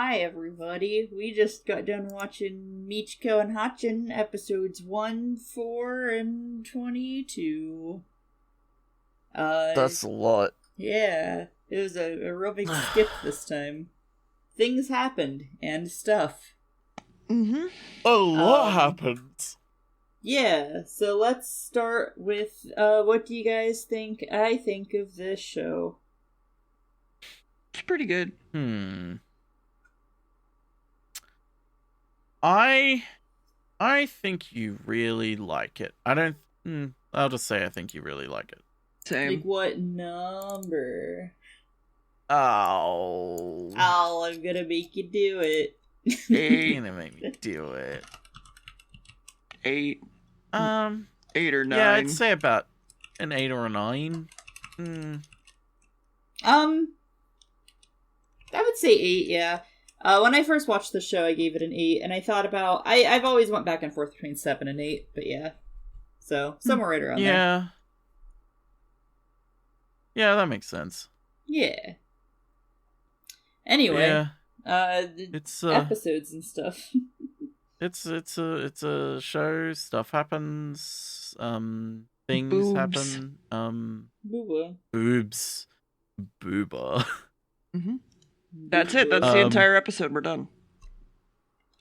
Hi, everybody. We just got done watching Michiko and Hatchin episodes 1, 4, and 22. That's a lot. Yeah, it was a real big skip this time. Things happened, and stuff. Mm-hmm. A lot happened. Yeah, so let's start with, what do you guys think I think of this show? It's pretty good. I think you really like it. I'll just say I think you really like it. Same. Like, what number? Oh, I'm gonna make you do it. You're gonna make me do it. 8. 8 or 9. Yeah, I'd say about an 8 or a 9. I would say 8, yeah. When I first watched the show, I gave it an 8, and I thought about... I've always went back and forth between 7 and 8, but yeah. So, somewhere right around there. Yeah, that makes sense. Yeah. Anyway, it's episodes and stuff. it's a show. Stuff happens. Things Boobs. happen. Booba. Boobs. Booba. Mm-hmm. That's it. That's the entire episode. We're done.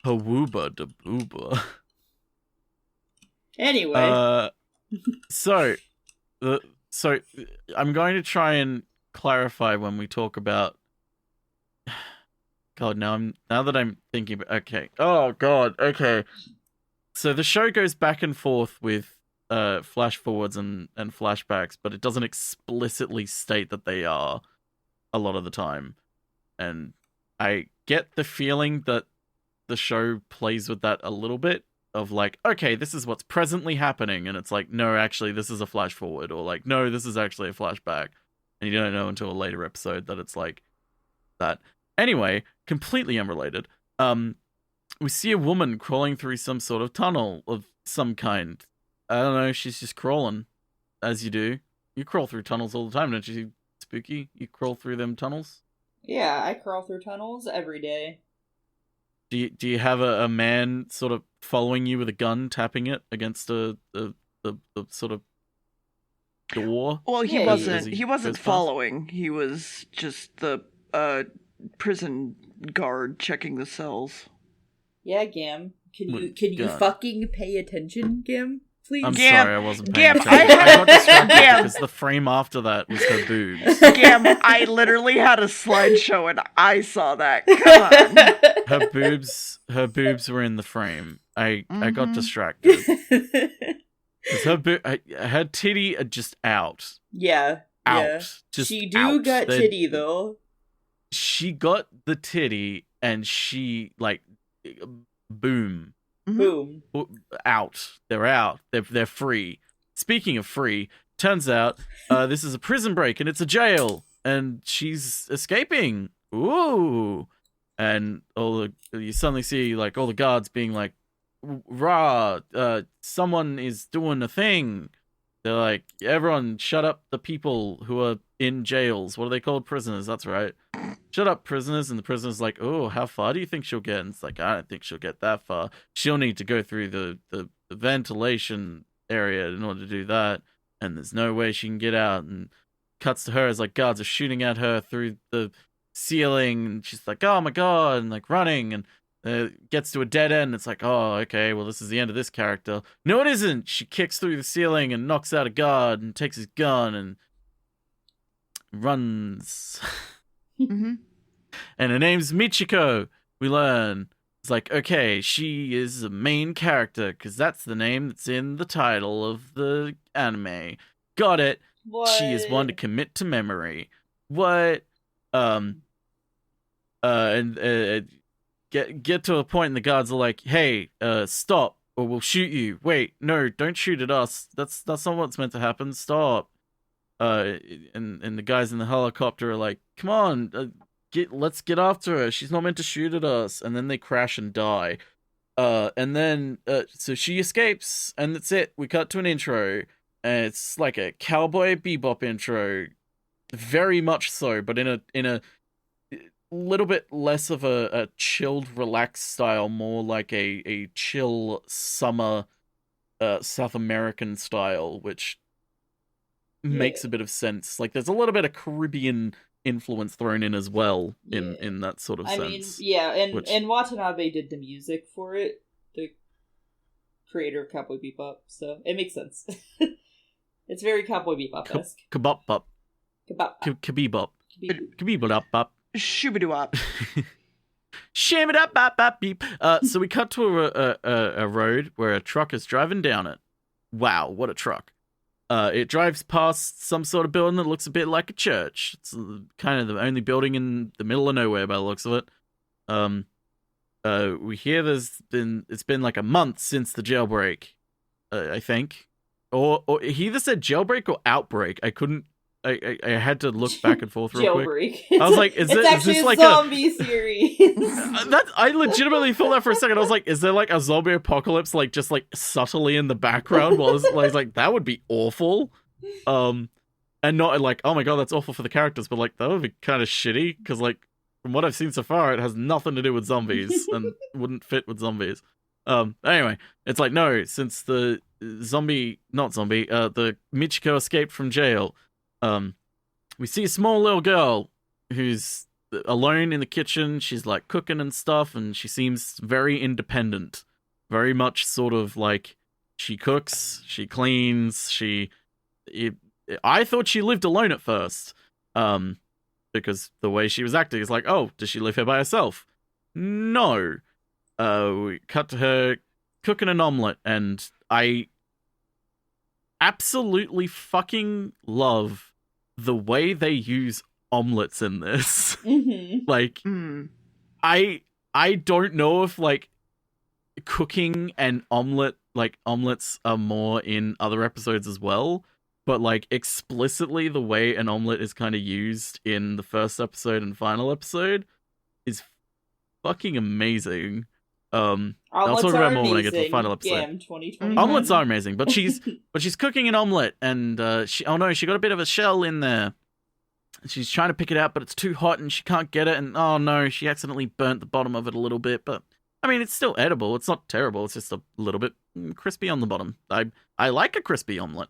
Hawooba da booba. Anyway. So I'm going to try and clarify when we talk about. God, now that I'm thinking about. Okay. Oh God. Okay. So the show goes back and forth with flash forwards and flashbacks, but it doesn't explicitly state that they are a lot of the time. And I get the feeling that the show plays with that a little bit of like, okay, this is what's presently happening. And it's like, no, actually, this is a flash forward. Or like, no, this is actually a flashback. And you don't know until a later episode that it's like that. Anyway, completely unrelated. We see a woman crawling through some sort of tunnel of some kind. I don't know, she's just crawling, as you do. You crawl through tunnels all the time, don't you, Spooky? You crawl through them tunnels? Yeah, I crawl through tunnels every day. Do you have a man sort of following you with a gun, tapping it against the sort of door? Well, he Yeah, wasn't following. He was just the prison guard checking the cells. Yeah, Gamb. Can you fucking pay attention, Gamb? Please. I'm Gamb, sorry, I wasn't paying Gamb, attention. I got distracted Gamb. because the frame after that was her boobs. Gamb, I literally had a slideshow and I saw that. Come on. Her boobs were in the frame. I got distracted. Her titty are just out. Yeah. Out. Yeah. Just she do out. got titty though. She got the titty and she like boom. Boom. Out. They're out. They're free. Speaking of free, turns out this is a prison break and it's a jail and she's escaping. Ooh. And you suddenly see like all the guards being like, rah, someone is doing a thing. They're like, everyone shut up the people who are in jails. What are they called? Prisoners, that's right. Shut up, prisoners. And the prisoner's like, oh, how far do you think she'll get? And it's like, I don't think she'll get that far. She'll need to go through the ventilation area in order to do that. And there's no way she can get out. And cuts to her as like guards are shooting at her through the ceiling. And she's like, oh my God, and like running. And gets to a dead end. It's like, oh, okay, well, this is the end of this character. No, it isn't. She kicks through the ceiling and knocks out a guard and takes his gun and runs. Mm-hmm. And her name's Michiko, we learn. It's like, okay, she is a main character because that's the name that's in the title of the anime. Got it. What? She is one to commit to memory. What? Get to a point and the guards are like, hey, stop or we'll shoot you. Wait, no, don't shoot at us. That's not what's meant to happen. Stop. And the guys in the helicopter are like, come on, let's get after her. She's not meant to shoot at us. And then they crash and die. And then so she escapes and that's it. We cut to an intro and it's like a Cowboy Bebop intro, very much so, but in a little bit less of a chilled, relaxed style, more like a chill summer South American style, which makes a bit of sense. Like, there's a little bit of Caribbean influence thrown in as well in that sort of sense. And Watanabe did the music for it, the creator of Cowboy Bebop, so it makes sense. It's very Cowboy Bebop-esque. Kabop-bop. Kabop. Kabebop. Kabebop-bop. Shoo-ba-doo-wop. Sham-it-up-bop-bop-beep. So we cut to a road where a truck is driving down it. Wow, what a truck. It drives past some sort of building that looks a bit like a church. It's kind of the only building in the middle of nowhere by the looks of it. We hear it's been like a month since the jailbreak, I think. Or he either said jailbreak or outbreak. I had to look back and forth real quick. Jailbreak. I was like, is this like zombie series? I legitimately thought that for a second. I was like, is there like a zombie apocalypse, like just like subtly in the background? Well, I was like, that would be awful. And not like, oh my god, that's awful for the characters, but like that would be kind of shitty because like from what I've seen so far, it has nothing to do with zombies and wouldn't fit with zombies. Anyway, it's like no, since the the Michiko escaped from jail. We see a small little girl who's alone in the kitchen. She's like cooking and stuff, and she seems very independent. Very much sort of like she cooks, she cleans, I thought she lived alone at first. Because the way she was acting is like, oh, does she live here by herself? No. We cut to her cooking an omelet, and I absolutely fucking love the way they use omelets in this. Mm-hmm. Like, I don't know if like cooking and omelets are more in other episodes as well, but like explicitly the way an omelet is kind of used in the first episode and final episode is fucking amazing. I'll talk about more when I get to the final episode. Gamb 2021. Omelets are amazing, but she's cooking an omelet, and she got a bit of a shell in there. She's trying to pick it out, but it's too hot, and she can't get it. And oh no, she accidentally burnt the bottom of it a little bit. But I mean, it's still edible. It's not terrible. It's just a little bit crispy on the bottom. I like a crispy omelet.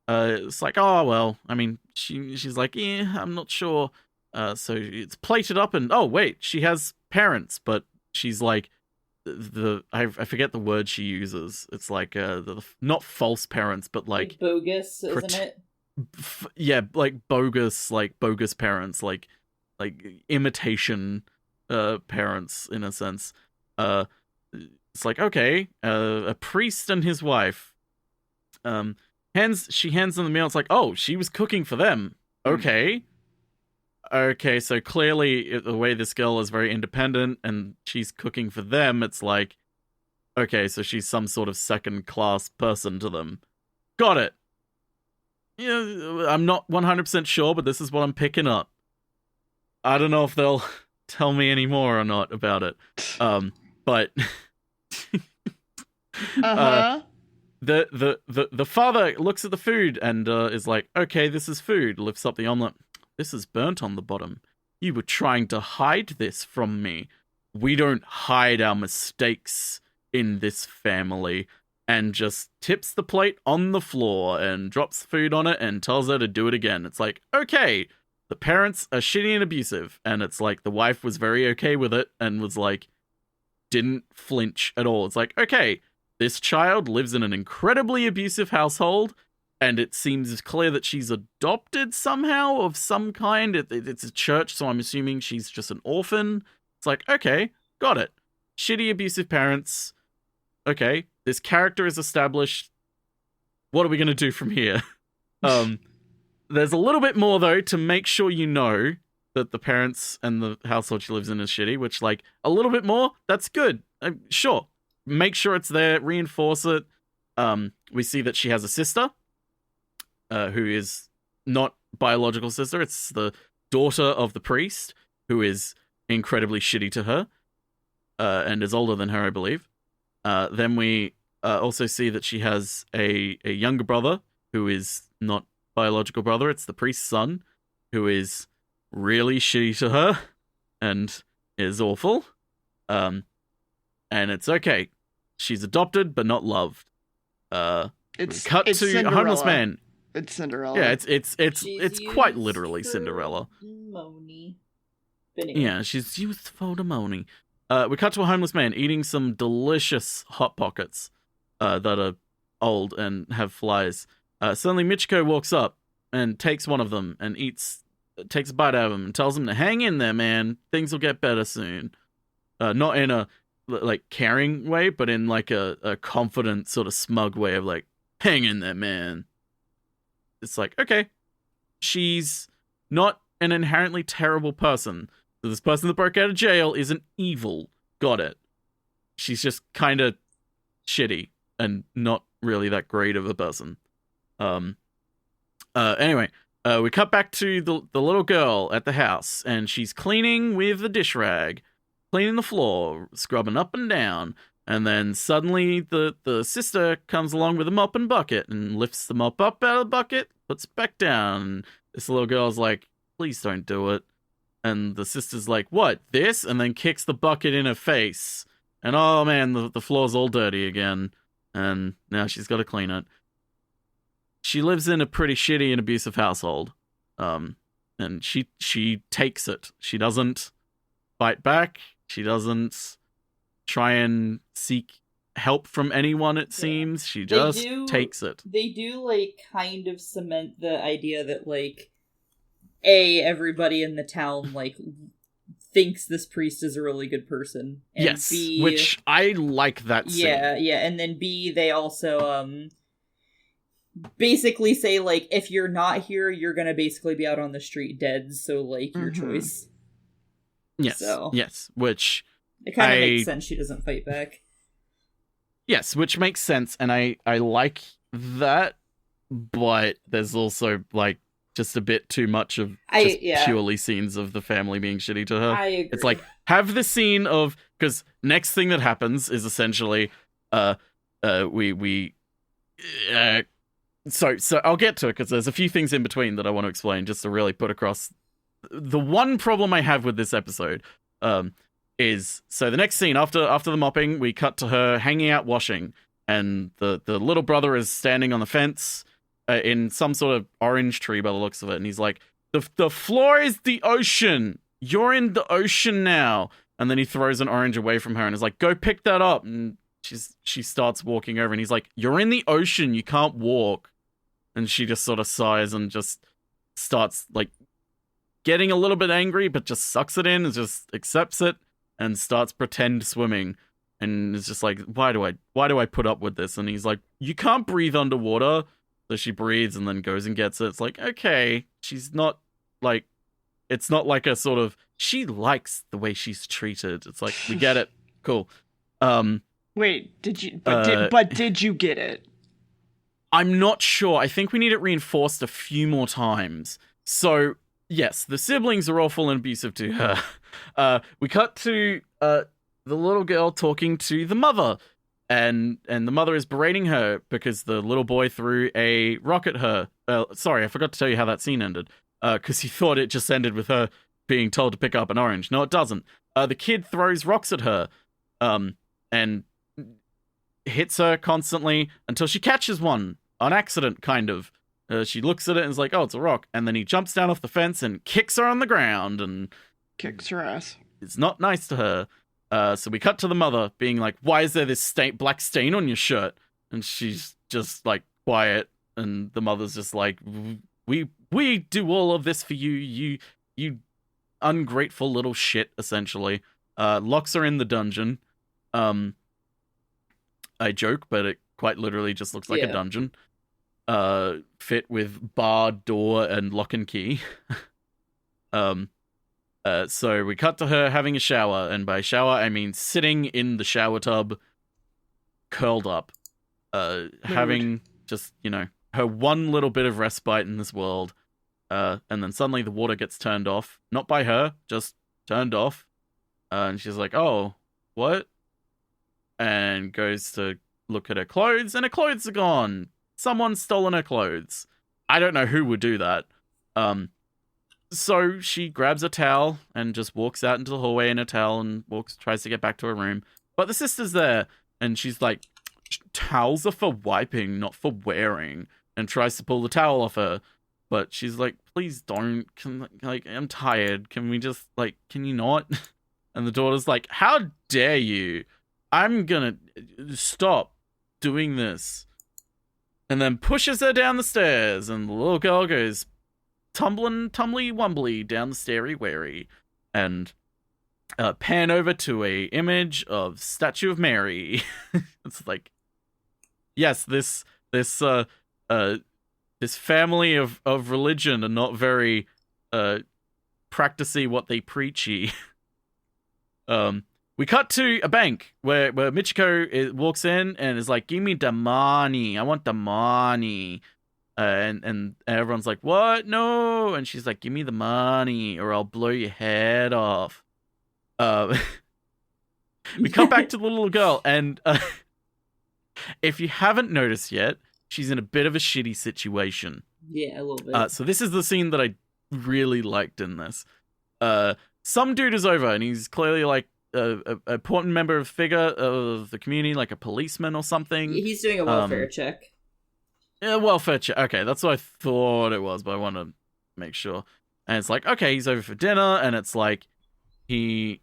It's like, oh well. I mean, she's like, yeah, I'm not sure. So it's plated up, and oh wait, she has parents, but she's like I forget the word she uses. It's like not false parents, but like bogus, isn't it? Yeah, like bogus parents, like imitation parents in a sense. It's like, okay, a priest and his wife. She hands them the meal. It's like, oh, she was cooking for them. Okay. Okay, so clearly the way this girl is very independent and she's cooking for them, it's like, okay, so she's some sort of second-class person to them. Got it. Yeah, I'm not 100% sure, but this is what I'm picking up. I don't know if they'll tell me any more or not about it. But the father looks at the food and is like, okay, this is food. Lifts up the omelet. This is burnt on the bottom. You were trying to hide this from me. We don't hide our mistakes in this family. And just tips the plate on the floor and drops food on it and tells her to do it again. It's like, okay, the parents are shitty and abusive. And it's like the wife was very okay with it and was like, didn't flinch at all. It's like, okay, this child lives in an incredibly abusive household. And it seems clear that she's adopted somehow of some kind. It's a church, so I'm assuming she's just an orphan. It's like, okay, got it. Shitty, abusive parents. Okay, this character is established. What are we going to do from here? There's a little bit more, though, to make sure you know that the parents and the household she lives in is shitty, which, like, a little bit more, that's good. Sure. Make sure it's there, reinforce it. We see that she has a sister. Who is not biological sister. It's the daughter of the priest, who is incredibly shitty to her, and is older than her, I believe. Then we also see that she has a younger brother, who is not biological brother. It's the priest's son, who is really shitty to her and is awful. And it's okay. She's adopted but not loved. It's cut to Cinderella. a homeless man. It's Cinderella. Yeah, it's quite She's literally used Cinderella. for money. But anyway. Yeah, she's used for the money. We cut to a homeless man eating some delicious Hot Pockets that are old and have flies. Suddenly Michiko walks up and takes one of them and takes a bite out of him and tells him to hang in there, man. Things will get better soon. Not in a like caring way, but in like a confident sort of smug way of like, hang in there, man. It's like, okay, she's not an inherently terrible person. So this person that broke out of jail isn't evil. Got it. She's just kind of shitty and not really that great of a person. Anyway, we cut back to the little girl at the house, and she's cleaning with a dish rag, cleaning the floor, scrubbing up and down, and then suddenly the sister comes along with a mop and bucket and lifts the mop up out of the bucket, puts it back down. And this little girl's like, please don't do it. And the sister's like, what, this? And then kicks the bucket in her face. And oh man, the floor's all dirty again. And now she's got to clean it. She lives in a pretty shitty and abusive household. And she takes it. She doesn't fight back. She doesn't try and seek help from anyone, it seems. She just takes it. They do, like, kind of cement the idea that, like, everybody in the town, like, thinks this priest is a really good person. And yes, B, which I like that scene. Yeah, and then B, they also, basically say, like, if you're not here, you're gonna basically be out on the street dead, so, like, your choice. Yes, so, yes, which... It kind of makes sense she doesn't fight back. Yes, which makes sense, and I like that, but there's also, like, just a bit too much of purely scenes of the family being shitty to her. I agree. It's like, have the scene of... Because next thing that happens is essentially, so I'll get to it, because there's a few things in between that I want to explain, just to really put across... The one problem I have with this episode, is so the next scene after the mopping, we cut to her hanging out washing, and the little brother is standing on the fence in some sort of orange tree by the looks of it, and he's like, the floor is the ocean, you're in the ocean now. And then he throws an orange away from her and is like, go pick that up. And she starts walking over, and he's like, you're in the ocean, you can't walk. And she just sort of sighs and just starts like getting a little bit angry, but just sucks it in and just accepts it and starts pretend swimming, and it's just like, why do I put up with this? And he's like, you can't breathe underwater. So she breathes and then goes and gets it. It's like, okay, she's not like, it's not like a sort of, she likes the way she's treated. It's like, we get it, cool. Wait, did you get it? I'm not sure. I think we need it reinforced a few more times. So yes, the siblings are awful and abusive to her. We cut to the little girl talking to the mother, and the mother is berating her because the little boy threw a rock at her. Sorry, I forgot to tell you how that scene ended, because he thought it just ended with her being told to pick up an orange. No, it doesn't. The kid throws rocks at her, and hits her constantly until she catches one on accident, kind of. She looks at it and is like, oh, it's a rock. And then he jumps down off the fence and kicks her on the ground and kicks her ass. It's not nice to her. So we cut to the mother being like, why is there this black stain on your shirt? And she's just like quiet. And the mother's just like, we do all of this for you, you ungrateful little shit, essentially. Locks her in the dungeon. I joke, but it quite literally just looks like a dungeon. Fit with bar, door, and lock and key. So we cut to her having a shower, and by shower I mean sitting in the shower tub, curled up, having just, her one little bit of respite in this world, and then suddenly the water gets turned off, not by her, just turned off, and she's like, oh, what? And goes to look at her clothes, and her clothes are gone. Someone's stolen her clothes. I don't know who would do that. So she grabs a towel and just walks out into the hallway in a towel and tries to get back to her room. But the sister's there, and she's like, towels are for wiping, not for wearing, and tries to pull the towel off her. But she's like, please don't. I'm tired. Can we just, can you not? And the daughter's like, how dare you? I'm gonna stop doing this. And then pushes her down the stairs, and the little girl goes tumbly-wumbly down the stairy-wary, and pan over to a image of Statue of Mary. It's like, yes, this family of religion are not very practicey what they preachy. We cut to a bank where Michiko walks in and is like, give me the money. I want the money. And everyone's like, what? No. And she's like, give me the money or I'll blow your head off. We come back to the little girl, and if you haven't noticed yet, she's in a bit of a shitty situation. Yeah, a little bit. So this is the scene that I really liked in this. Some dude is over, and he's clearly like a important member of figure of the community, like a policeman or something. He's doing a welfare check. Yeah, welfare check. Okay, that's what I thought it was, but I want to make sure. And it's like, okay, he's over for dinner, and it's like he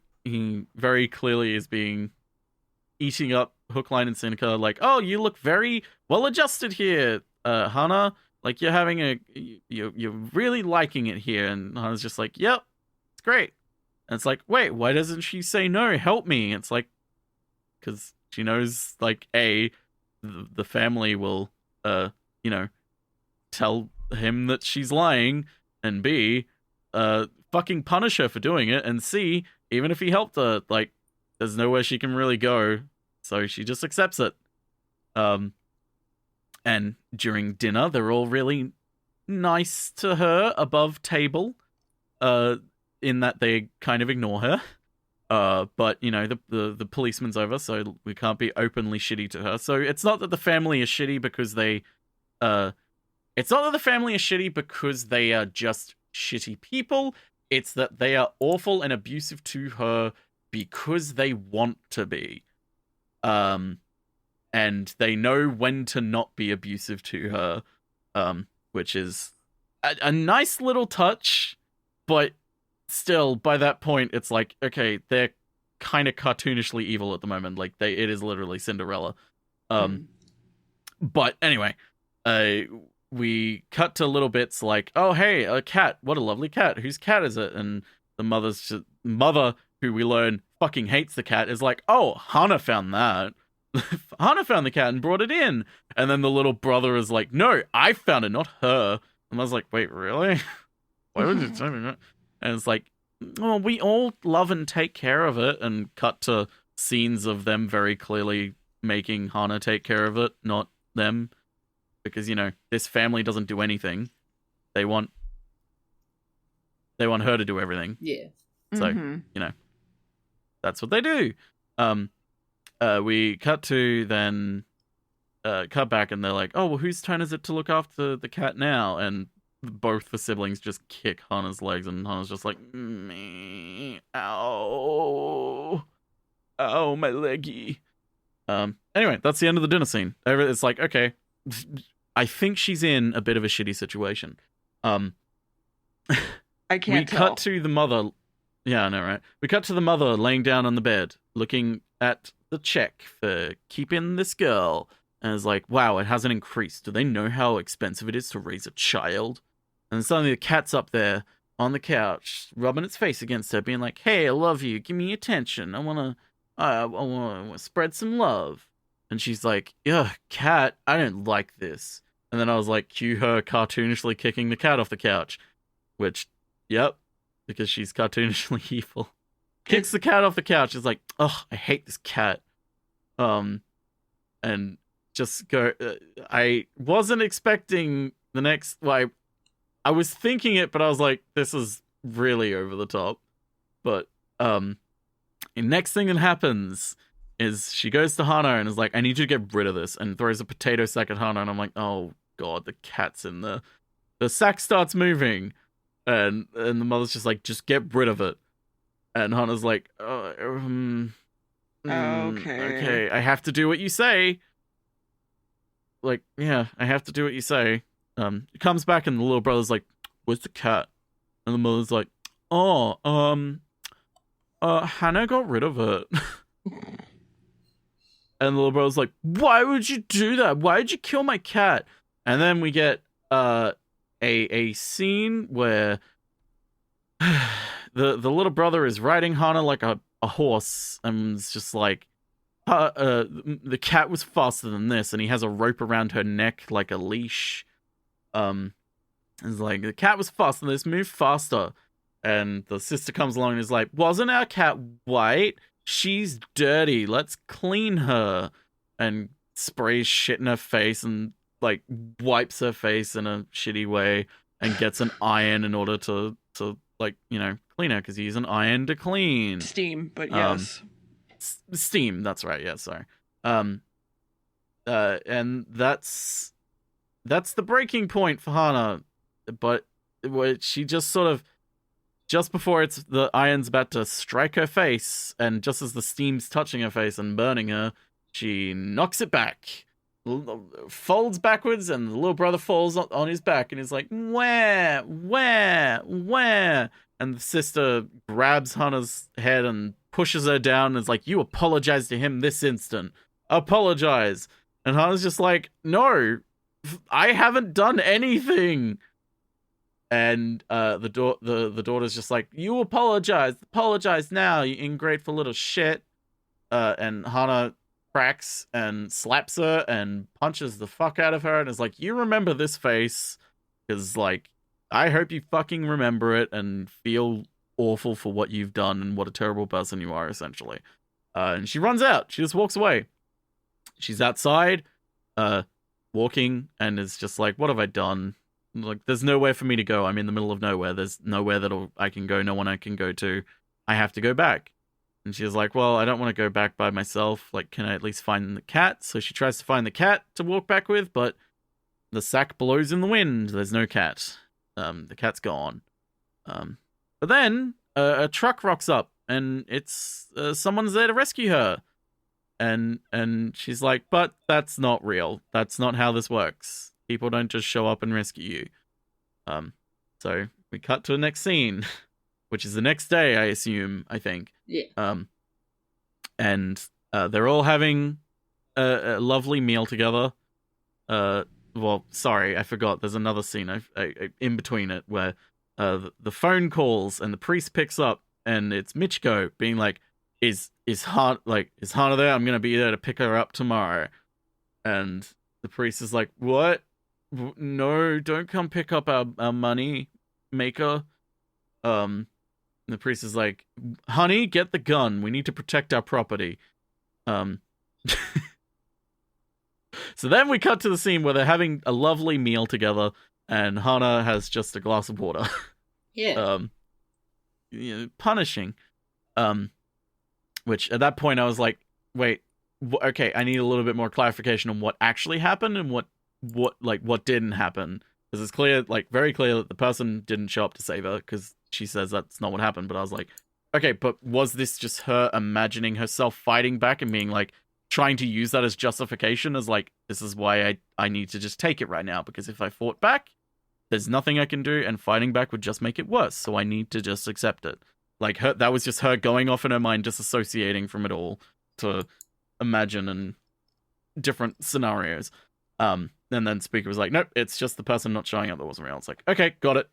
very clearly is being eating up hook, line, and sinker. Like, oh, you look very well adjusted here, Hana. Like you're really liking it here. And Hana's just like, yep, it's great. And it's like, wait, why doesn't she say no? Help me. It's like, because she knows, like, A, the family will, tell him that she's lying, and B, fucking punish her for doing it, and C, even if he helped her, like, there's nowhere she can really go, so she just accepts it. And during dinner, they're all really nice to her above table, in that they kind of ignore her. But, the policeman's over, so we can't be openly shitty to her. So it's not that the family is shitty because they are just shitty people. It's that they are awful and abusive to her because they want to be. And they know when to not be abusive to her, which is a nice little touch, but still, by that point, it's like, okay, they're kind of cartoonishly evil at the moment. Like, it is literally Cinderella. But anyway, we cut to little bits like, oh, hey, a cat. What a lovely cat. Whose cat is it? And the mother, who we learn fucking hates the cat, is like, oh, Hana found that. Hana found the cat and brought it in. And then the little brother is like, no, I found it, not her. And I was like, wait, really? Why would you tell me that? And it's like, oh, we all love and take care of it. And cut to scenes of them very clearly making Hana take care of it, not them. Because, this family doesn't do anything. They want her to do everything. Yeah. So, that's what they do. We cut to then cut back, and they're like, oh, well, whose turn is it to look after the cat now? And both the siblings just kick Hana's legs, and Hana's just like, ow, my leggy. Anyway, that's the end of the dinner scene. It's like, okay, I think she's in a bit of a shitty situation. I can't we tell. cut to the mother. Yeah, I know, right? We cut to the mother laying down on the bed, looking at the check for keeping this girl. And it's like, wow, it hasn't increased. Do they know how expensive it is to raise a child? And suddenly the cat's up there on the couch, rubbing its face against her, being like, hey, I love you. Give me attention. I want to spread some love. And she's like, ugh, cat, I don't like this. And then I was like, cue her cartoonishly kicking the cat off the couch. Which, yep, because she's cartoonishly evil. Kicks the cat off the couch. Is like, oh, I hate this cat. And just go. I wasn't expecting the next. Well, I was thinking it, but I was like, this is really over the top. But the next thing that happens is she goes to Hana and is like, I need you to get rid of this, and throws a potato sack at Hana, and I'm like, oh god, the cat's in there. The sack starts moving, And the mother's just like, just get rid of it. And Hana's like, okay, I have to do what you say. Like, yeah, I have to do what you say. It comes back and the little brother's like, where's the cat? And the mother's like, Hannah got rid of it. And the little brother's like, why would you do that? Why did you kill my cat? And then we get a scene where the little brother is riding Hana like a horse, and it's just like, the cat was faster than this, and he has a rope around her neck like a leash. It's like, the cat was faster than this, move faster. And the sister comes along and is like, wasn't our cat white? She's dirty, let's clean her. And sprays shit in her face and like wipes her face in a shitty way and gets an iron in order to like, you know, clean her, because he's an iron to clean. Steam, but yes. Steam, that's right, yeah, sorry. And that's the breaking point for Hana. But she just sort of, just before the iron's about to strike her face, and just as the steam's touching her face and burning her, she knocks it back, folds backwards, and the little brother falls on his back and is like, where? And the sister grabs Hana's head and pushes her down and is like, you apologize to him this instant. Apologize. And Hana's just like, no, I haven't done anything. And the daughter's just like, you apologize now, you ingrateful little shit. And Hana cracks and slaps her and punches the fuck out of her and is like, you remember this face, because like, I hope you fucking remember it and feel awful for what you've done and what a terrible person you are, essentially. And she runs out. She just walks away. She's outside, walking, and is just like, what have I done? Like, there's nowhere for me to go. I'm in the middle of nowhere. There's nowhere that I can go. No one I can go to. I have to go back. And she's like, well, I don't want to go back by myself. Like, can I at least find the cat? So she tries to find the cat to walk back with, but the sack blows in the wind. There's no cat. The cat's gone. But then a truck rocks up, and it's someone's there to rescue her. And she's like, but that's not real. That's not how this works. People don't just show up and rescue you. So we cut to the next scene, which is the next day, I assume, I think. Yeah. And they're all having a lovely meal together. Well, sorry, I forgot. There's another scene I in between it where the phone calls and the priest picks up, and it's Michiko being like, is Hana there? I'm gonna be there to pick her up tomorrow. And the priest is like, what? No, don't come pick up our money maker. The priest is like, honey, get the gun. We need to protect our property. So then we cut to the scene where they're having a lovely meal together, and Hana has just a glass of water. Yeah. Punishing. Which at that point I was like, wait, okay, I need a little bit more clarification on what actually happened and what didn't happen, because it's clear, like very clear, that the person didn't show up to save her, because she says that's not what happened. But I was like, okay, but was this just her imagining herself fighting back and being like, trying to use that as justification, as like, this is why I need to just take it right now, because if I fought back, there's nothing I can do, and fighting back would just make it worse, so I need to just accept it. Like, that was just her going off in her mind, disassociating from it all to imagine and different scenarios. And then Speaker was like, nope, it's just the person not showing up that wasn't real. It's like, okay, got it.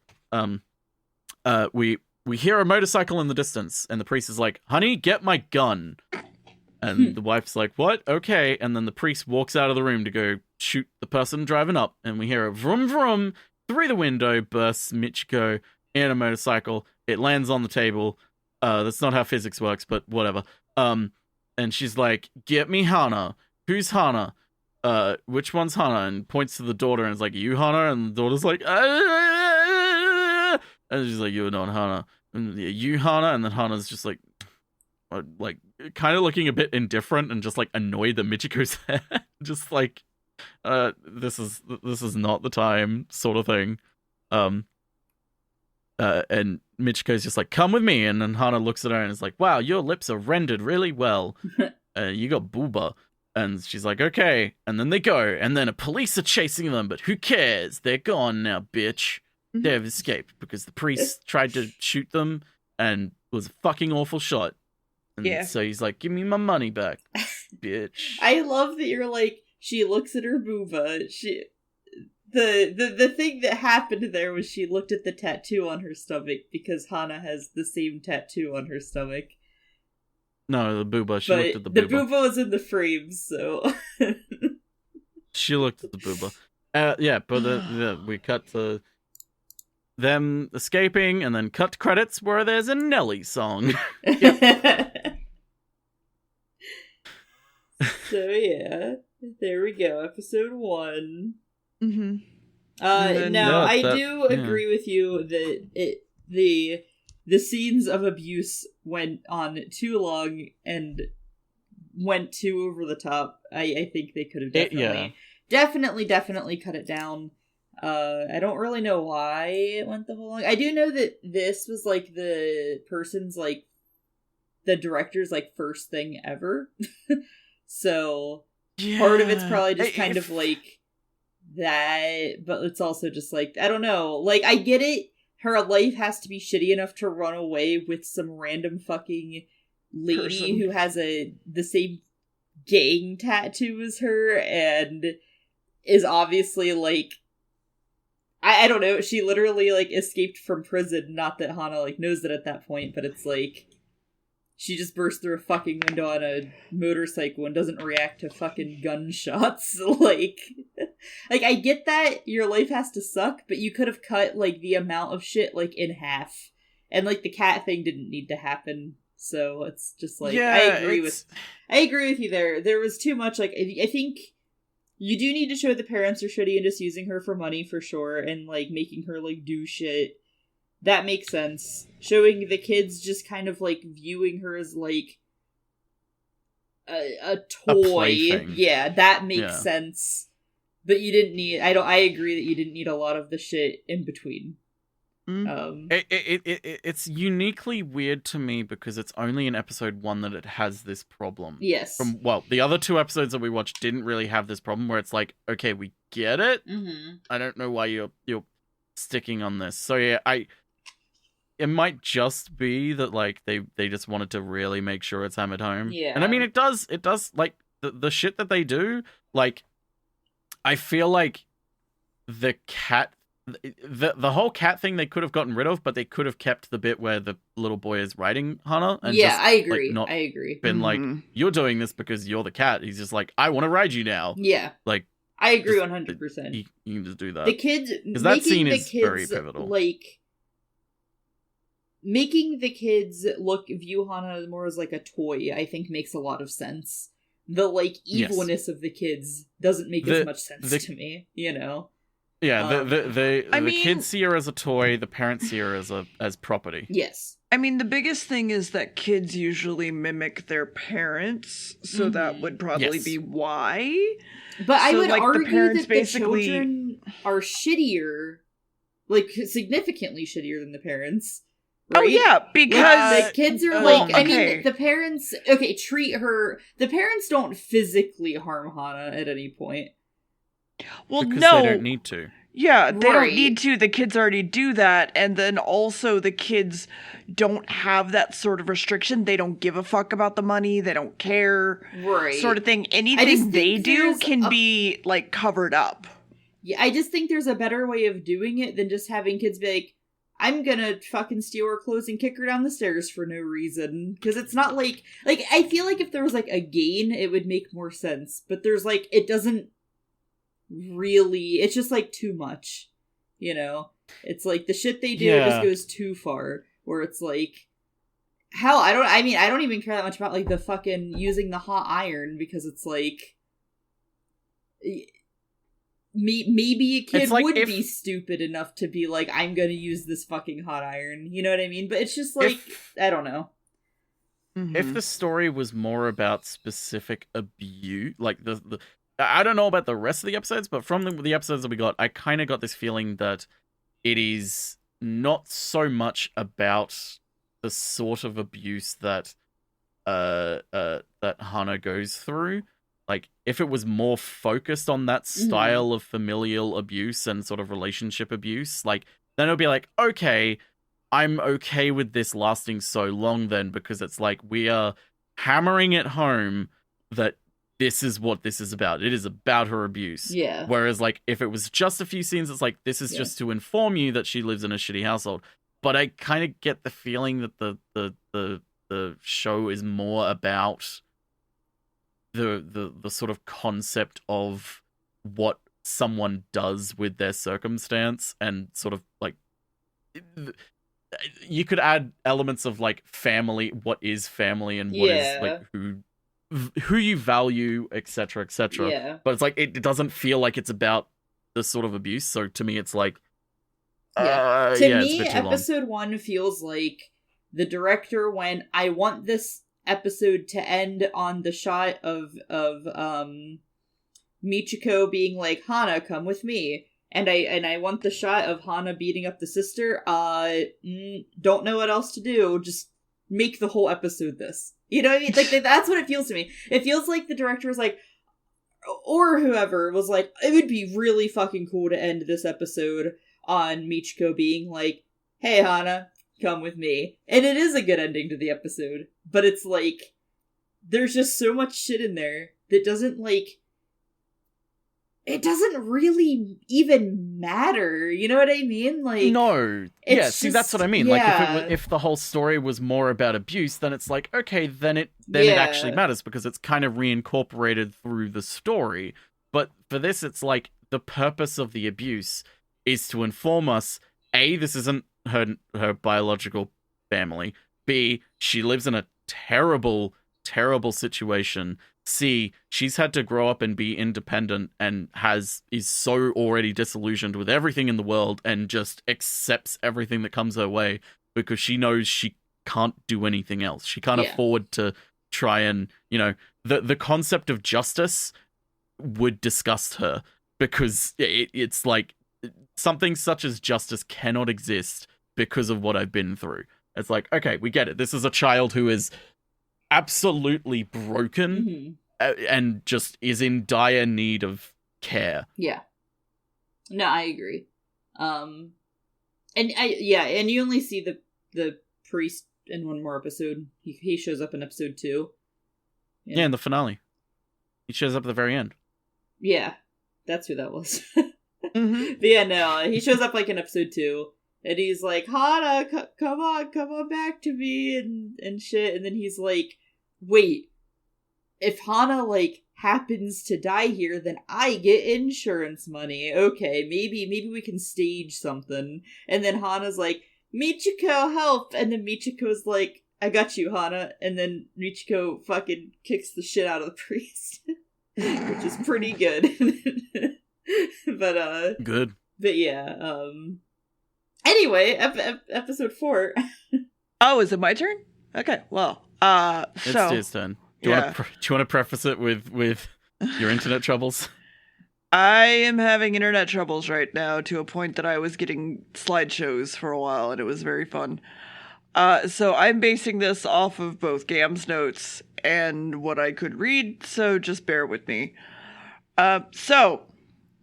We hear a motorcycle in the distance, and the priest is like, honey, get my gun. And the wife's like, what? Okay. And then the priest walks out of the room to go shoot the person driving up, and we hear a vroom vroom. Through the window bursts Michiko in a motorcycle. It lands on the table. That's not how physics works, but whatever. And she's like, get me Hana. Who's Hana? Which one's Hana? And points to the daughter and is like, you Hana? And the daughter's like, ah! And she's like, you're not Hana. And you Hana? And then Hana's just like kind of looking a bit indifferent and just like annoyed that Michiko's there. Just like, this is not the time, sort of thing. And Michiko's just like, come with me. And then Hana looks at her and is like, wow, your lips are rendered really well. You got booba. And she's like, okay. And then they go. And then police are chasing them. But who cares? They're gone now, bitch. They've escaped because the priest tried to shoot them and was a fucking awful shot. And so he's like, give me my money back, bitch. I love that you're like, she looks at her booba. The thing that happened there was she looked at the tattoo on her stomach because Hana has the same tattoo on her stomach. No, the booba. She looked at the booba. The booba was in the frames, so... She looked at the booba. But we cut to them escaping, and then cut credits where there's a Nelly song. So yeah, there we go. Episode 1. Mm-hmm. I do agree with you that the scenes of abuse went on too long and went too over the top. I think they could have definitely cut it down. I don't really know why it went the whole long. I do know that this was like the person's like the director's like first thing ever. So part of it's probably just kind of like that, but it's also just like, I don't know. Like, I get it. Her life has to be shitty enough to run away with some random fucking lady who has the same gang tattoo as her and is obviously like, I don't know, she literally like escaped from prison. Not that Hana like knows that at that point, but it's like she just burst through a fucking window on a motorcycle and doesn't react to fucking gunshots. like I get that your life has to suck, but you could have cut like the amount of shit like in half. And like the cat thing didn't need to happen. So it's just like, I agree with you there. There was too much. Like, I think you do need to show the parents are shitty and just using her for money for sure. And like making her like do shit. That makes sense. Showing the kids just kind of like viewing her as like a toy. That makes sense. But you didn't need, I agree that you didn't need a lot of the shit in between. It's uniquely weird to me because it's only in episode 1 that it has this problem. Yes. The other 2 episodes that we watched didn't really have this problem where it's like, okay, we get it. Mm-hmm. I don't know why you're sticking on this. So yeah, it might just be that like they just wanted to really make sure it's hammered home. Yeah. And I mean it does like the shit that they do, like I feel like the cat the whole cat thing they could have gotten rid of, but they could have kept the bit where the little boy is riding Hana. And I agree. Like, I agree. Been like, you're doing this because you're the cat. He's just like, I want to ride you now. Yeah. Like, I agree 100%. You can just do that. The kids, because that scene is very pivotal. Like, making the kids view Hana more as like a toy, I think makes a lot of sense. The like evilness of the kids doesn't make as much sense to me, you know. Yeah, the kids see her as a toy, the parents see her as property. Yes. I mean, the biggest thing is that kids usually mimic their parents, so that would probably be why. But so, I would argue that basically... the children are shittier, like significantly shittier than the parents. Right? Oh yeah, because the kids are like, I mean, the parents, treat her, the parents don't physically harm Hana at any point. Well, because no. they don't need to. Yeah, they don't need to. The kids already do that. And then also the kids don't have that sort of restriction. They don't give a fuck about the money. They don't care. Right. Sort of thing. Anything they do can be, like, covered up. Yeah, I just think there's a better way of doing it than just having kids be like, I'm gonna fucking steal her clothes and kick her down the stairs for no reason. Because it's not like, I feel like if there was, like, a gain, it would make more sense. But there's, like, it doesn't really, it's just like too much, you know. It's like the shit they do just goes too far, where it's like, hell, I don't even care that much about like the fucking using the hot iron, because it's like maybe a kid would be stupid enough to be like, I'm gonna use this fucking hot iron, you know what I mean? But it's just like, I don't know. If the story was more about specific abuse, like the I don't know about the rest of the episodes, but from the episodes that we got, I kind of got this feeling that it is not so much about the sort of abuse that that Hana goes through. Like, if it was more focused on that style of familial abuse and sort of relationship abuse, like, then it'll be like, okay, I'm okay with this lasting so long then, because it's like, we are hammering it home that this is what this is about. It is about her abuse. Yeah. Whereas, like, if it was just a few scenes, it's like, this is just to inform you that she lives in a shitty household. But I kind of get the feeling that the show is more about the sort of concept of what someone does with their circumstance, and sort of like, you could add elements of like family, what is family, and what is like who you value, etc., etc. Yeah. But it's like, it doesn't feel like it's about the sort of abuse. So to me, it's like, to me, episode 1 feels like the director went, I want this episode to end on the shot of Michiko being like, Hana, come with me. And I want the shot of Hana beating up the sister. Don't know what else to do. Just make the whole episode this. You know what I mean? Like, that's what it feels to me. It feels like the director was like, or whoever was like, it would be really fucking cool to end this episode on Michiko being like, hey, Hana, come with me. And it is a good ending to the episode. But it's like, there's just so much shit in there that doesn't, like, it doesn't really even matter. You know what I mean? Like, no. Yeah, see, that's what I mean. Yeah. Like, if the whole story was more about abuse, then it's like, okay, then it actually matters, because it's kind of reincorporated through the story. But for this, it's like, the purpose of the abuse is to inform us, A, this isn't her biological family. B, she lives in a terrible, terrible situation. C, she's had to grow up and be independent and is so already disillusioned with everything in the world and just accepts everything that comes her way because she knows she can't do anything else. She can't afford to try and, you know, the concept of justice would disgust her, because it's like, something such as justice cannot exist because of what I've been through. It's like, okay, we get it. This is a child who is absolutely broken and just is in dire need of care. Yeah. No, I agree. And you only see the priest in one more episode. He shows up in episode 2. Yeah, in the finale. He shows up at the very end. Yeah, that's who that was. But yeah, no, he shows up like in episode 2. And he's like, Hana, come on back to me, and shit. And then he's like, wait, if Hana, like, happens to die here, then I get insurance money. Okay, maybe we can stage something. And then Hana's like, Michiko, help! And then Michiko's like, I got you, Hana. And then Michiko fucking kicks the shit out of the priest. Which is pretty good. But, good. But yeah, anyway, episode 4. Oh, is it my turn? Okay, well, It's his turn. Do you want to preface it with your internet troubles? I am having internet troubles right now, to a point that I was getting slideshows for a while, and it was very fun. So I'm basing this off of both Gamb's notes and what I could read, so just bear with me. So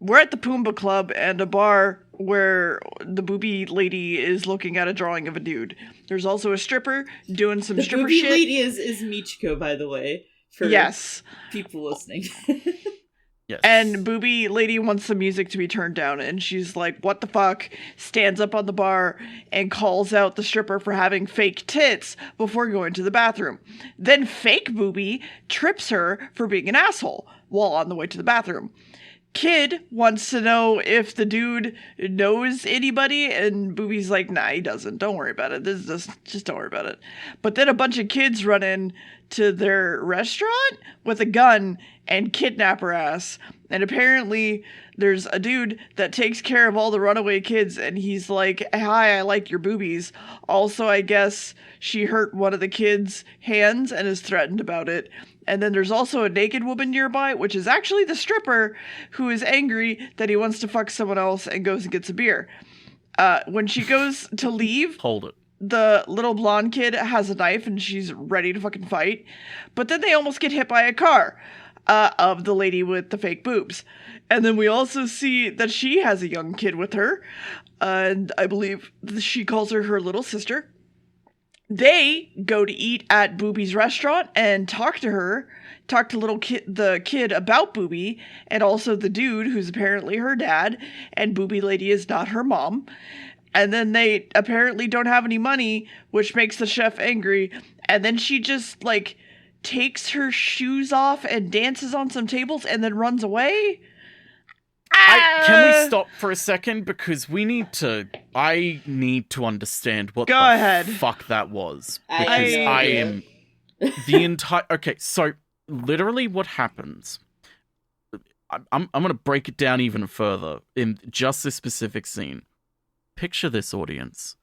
we're at the Pumbaa Club and a bar where the booby lady is looking at a drawing of a dude. There's also a stripper doing some stripper shit. The booby lady is Michiko, by the way. For people listening. Yes. And booby lady wants the music to be turned down, and she's like, what the fuck? Stands up on the bar and calls out the stripper for having fake tits before going to the bathroom. Then fake booby trips her for being an asshole while on the way to the bathroom. Kid wants to know if the dude knows anybody, and Booby's like, nah, he doesn't. Don't worry about it. This is just don't worry about it. But then a bunch of kids run in to their restaurant with a gun and kidnap her ass. And apparently there's a dude that takes care of all the runaway kids, and he's like, hi, I like your boobies. Also, I guess she hurt one of the kids' hands and is threatened about it. And then there's also a naked woman nearby, which is actually the stripper, who is angry that he wants to fuck someone else and goes and gets a beer. when she goes to leave, Hold it. the little blonde kid has a knife and she's ready to fucking fight. But then they almost get hit by a car of the lady with the fake boobs. And then we also see that she has a young kid with her. And I believe she calls her little sister. They go to eat at Boobie's restaurant and talk to the kid about Boobie, and also the dude who's apparently her dad, and Boobie lady is not her mom. And then they apparently don't have any money, which makes the chef angry. And then she just, like, takes her shoes off and dances on some tables and then runs away. Can we stop for a second? Because I need to understand what fuck that was. Because I am the entire... Okay, so literally what happens... I'm going to break it down even further in just this specific scene. Picture this, audience.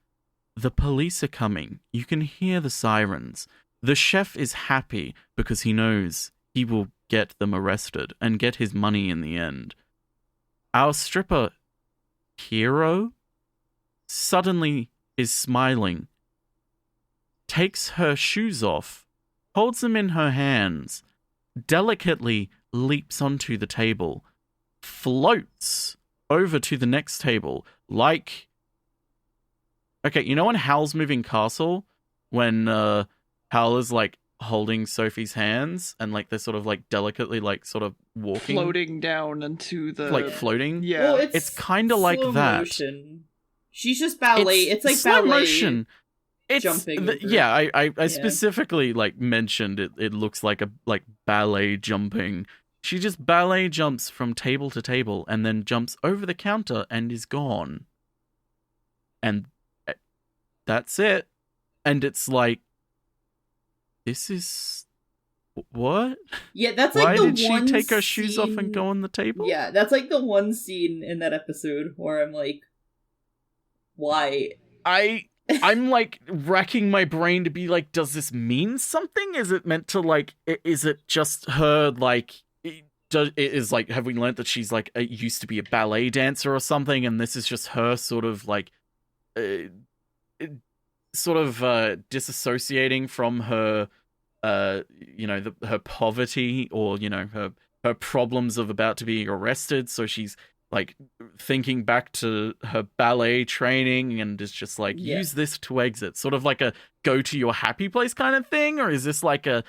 The police are coming. You can hear the sirens. The chef is happy because he knows he will get them arrested and get his money in the end. Our stripper hero suddenly is smiling, takes her shoes off, holds them in her hands, delicately leaps onto the table, floats over to the next table like... Okay, you know in Howl's Moving Castle, when Howl is, like, holding Sophie's hands, and, like, they're sort of, like, delicately, like, sort of walking... Floating down into the... Like, floating? Yeah. Well, it's kind of like that. Motion. She's just ballet. It's like slow ballet motion. It's jumping. I specifically, like, mentioned it looks like ballet jumping. She just ballet jumps from table to table, and then jumps over the counter and is gone. And... that's it. And it's like, this is... what? Yeah, that's like Why the did one she take her shoes scene... off and go on the table? Yeah, that's like the one scene in that episode where I'm like, why? I'm like racking my brain to be like, does this mean something? Is it meant to like, is it just her like... is like, have we learned that she's like used to be a ballet dancer or something, and this is just her sort of like... disassociating from her, her poverty, or, her problems of about to be arrested. So she's like thinking back to her ballet training and is just like, use this to exit, sort of like a go to your happy place kind of thing. Or is this like are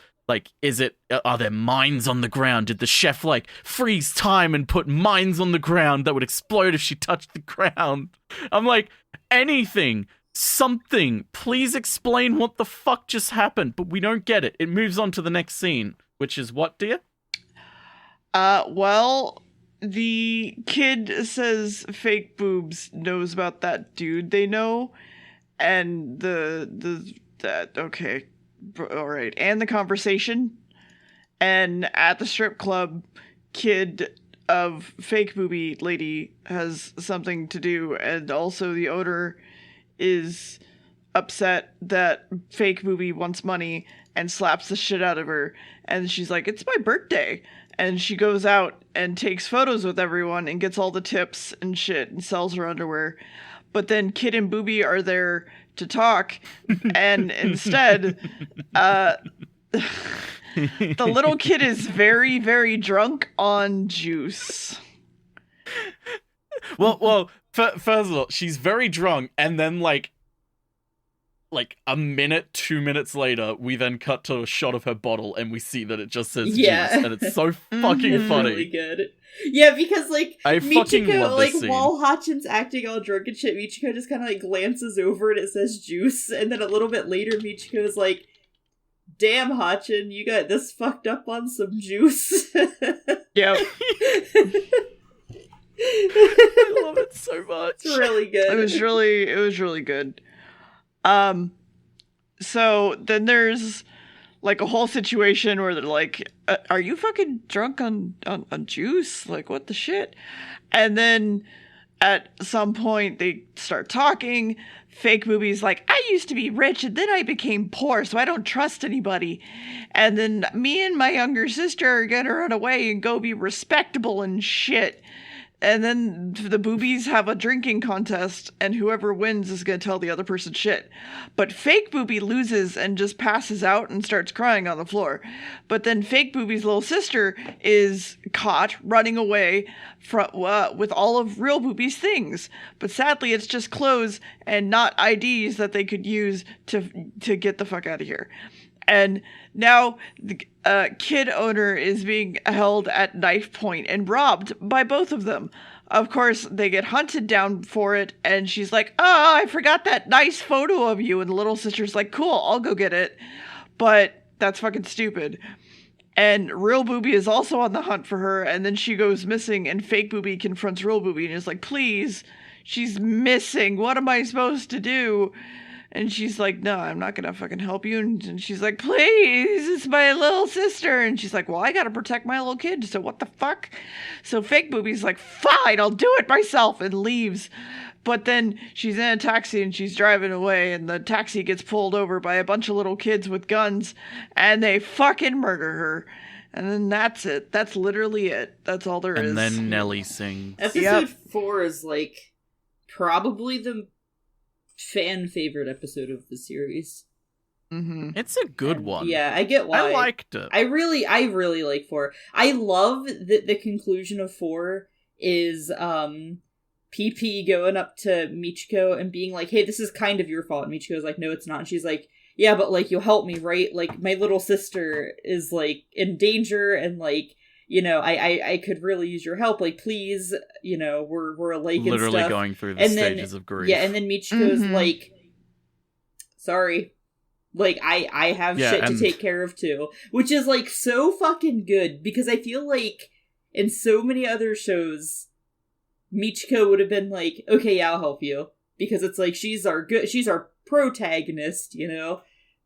there mines on the ground? Did the chef like freeze time and put mines on the ground that would explode if she touched the ground? I'm like, anything. Something. Please explain what the fuck just happened. But we don't get it. It moves on to the next scene, which is what, dear? Well, the kid says fake boobs knows about that dude they know, and okay, all right, and the conversation, and at the strip club, kid of fake boobie lady has something to do, and also the owner is upset that fake boobie wants money and slaps the shit out of her, and she's like, it's my birthday, and she goes out and takes photos with everyone and gets all the tips and shit and sells her underwear. But then Kid and Boobie are there to talk, and instead the little kid is very, very drunk on juice. Well, first of all, she's very drunk, and then like a minute, 2 minutes later, we then cut to a shot of her bottle, and we see that it just says juice, and it's so fucking funny. Really good. Yeah, because like I Michiko, like scene. while Hatchin's acting all drunk and shit, Michiko just kind of like glances over and it says juice, and then a little bit later, Michiko is like, "Damn, Hatchin, you got this fucked up on some juice." Yep. I love it so much. It's really good. It was really good. So then there's like a whole situation where they're like, are you fucking drunk on juice? Like, what the shit? And then at some point they start talking. Fake Boobie's like, I used to be rich and then I became poor, so I don't trust anybody. And then me and my younger sister are gonna run away and go be respectable and shit. And then the boobies have a drinking contest, and whoever wins is going to tell the other person shit. But fake boobie loses and just passes out and starts crying on the floor. But then fake boobie's little sister is caught running away with all of real boobie's things. But sadly, it's just clothes and not IDs that they could use to get the fuck out of here. And now the kid owner is being held at knife point and robbed by both of them. Of course, they get hunted down for it, and she's like, "Oh, I forgot that nice photo of you." And the little sister's like, "Cool, I'll go get it." But that's fucking stupid. And real boobie is also on the hunt for her, and then she goes missing, and fake boobie confronts real boobie and is like, "Please, she's missing. What am I supposed to do?" And she's like, "No, I'm not gonna fucking help you." And she's like, "Please, it's my little sister." And she's like, "Well, I gotta protect my little kid, so what the fuck?" So fake boobie's like, "Fine, I'll do it myself," and leaves. But then she's in a taxi and she's driving away, and the taxi gets pulled over by a bunch of little kids with guns, and they fucking murder her. And then that's it. That's literally it. That's all there is. And then Nelly sings. Episode 4 is, like, probably the fan favorite episode of the series. Mm-hmm. It's a good one. Yeah, I get why. I liked it. I really like 4. I love that the conclusion of 4 is PP going up to Michiko and being like, "Hey, this is kind of your fault." And Michiko's like, "No, it's not." And she's like, "Yeah, but, like, you'll help me, right? Like, my little sister is, like, in danger, and, like, you know, I could really use your help. Like, please, you know, we're alike and stuff." Literally going through the stages of grief. Yeah, and then Michiko's like, "Sorry. Like, I have shit to take care of, too." Which is, like, so fucking good, because I feel like in so many other shows, Michiko would have been like, "Okay, yeah, I'll help you." Because it's like, she's our protagonist, you know?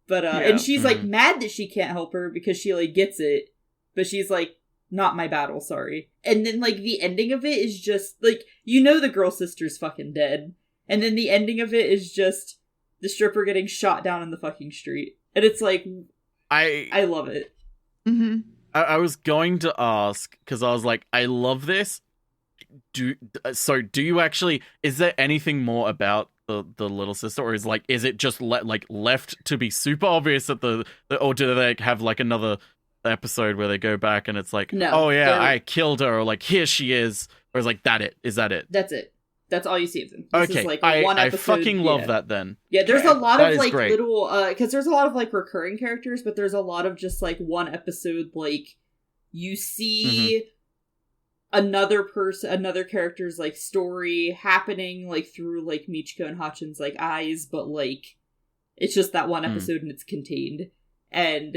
But, and she's, like, mad that she can't help her because she, like, gets it. But she's like, "Not my battle, sorry." And then, like, the ending of it is just, like, you know the girl sister's fucking dead. And then the ending of it is just the stripper getting shot down in the fucking street. And it's like, I love it. Mm-hmm. I was going to ask, because I was like, I love this. Do you actually, is there anything more about the little sister, or is it just left to be super obvious that or do they have like another episode where they go back and it's like, no, "Oh yeah, I killed her," or like, "Here she is," or is like, is that it? That's it. That's all you see of them. This is like one episode. I fucking love that then. Yeah, there's a lot of like little, because there's a lot of like recurring characters, but there's a lot of just like one episode, like you see another character's like story happening like through like Michiko and Hatchin's like eyes, but like it's just that one episode and it's contained. And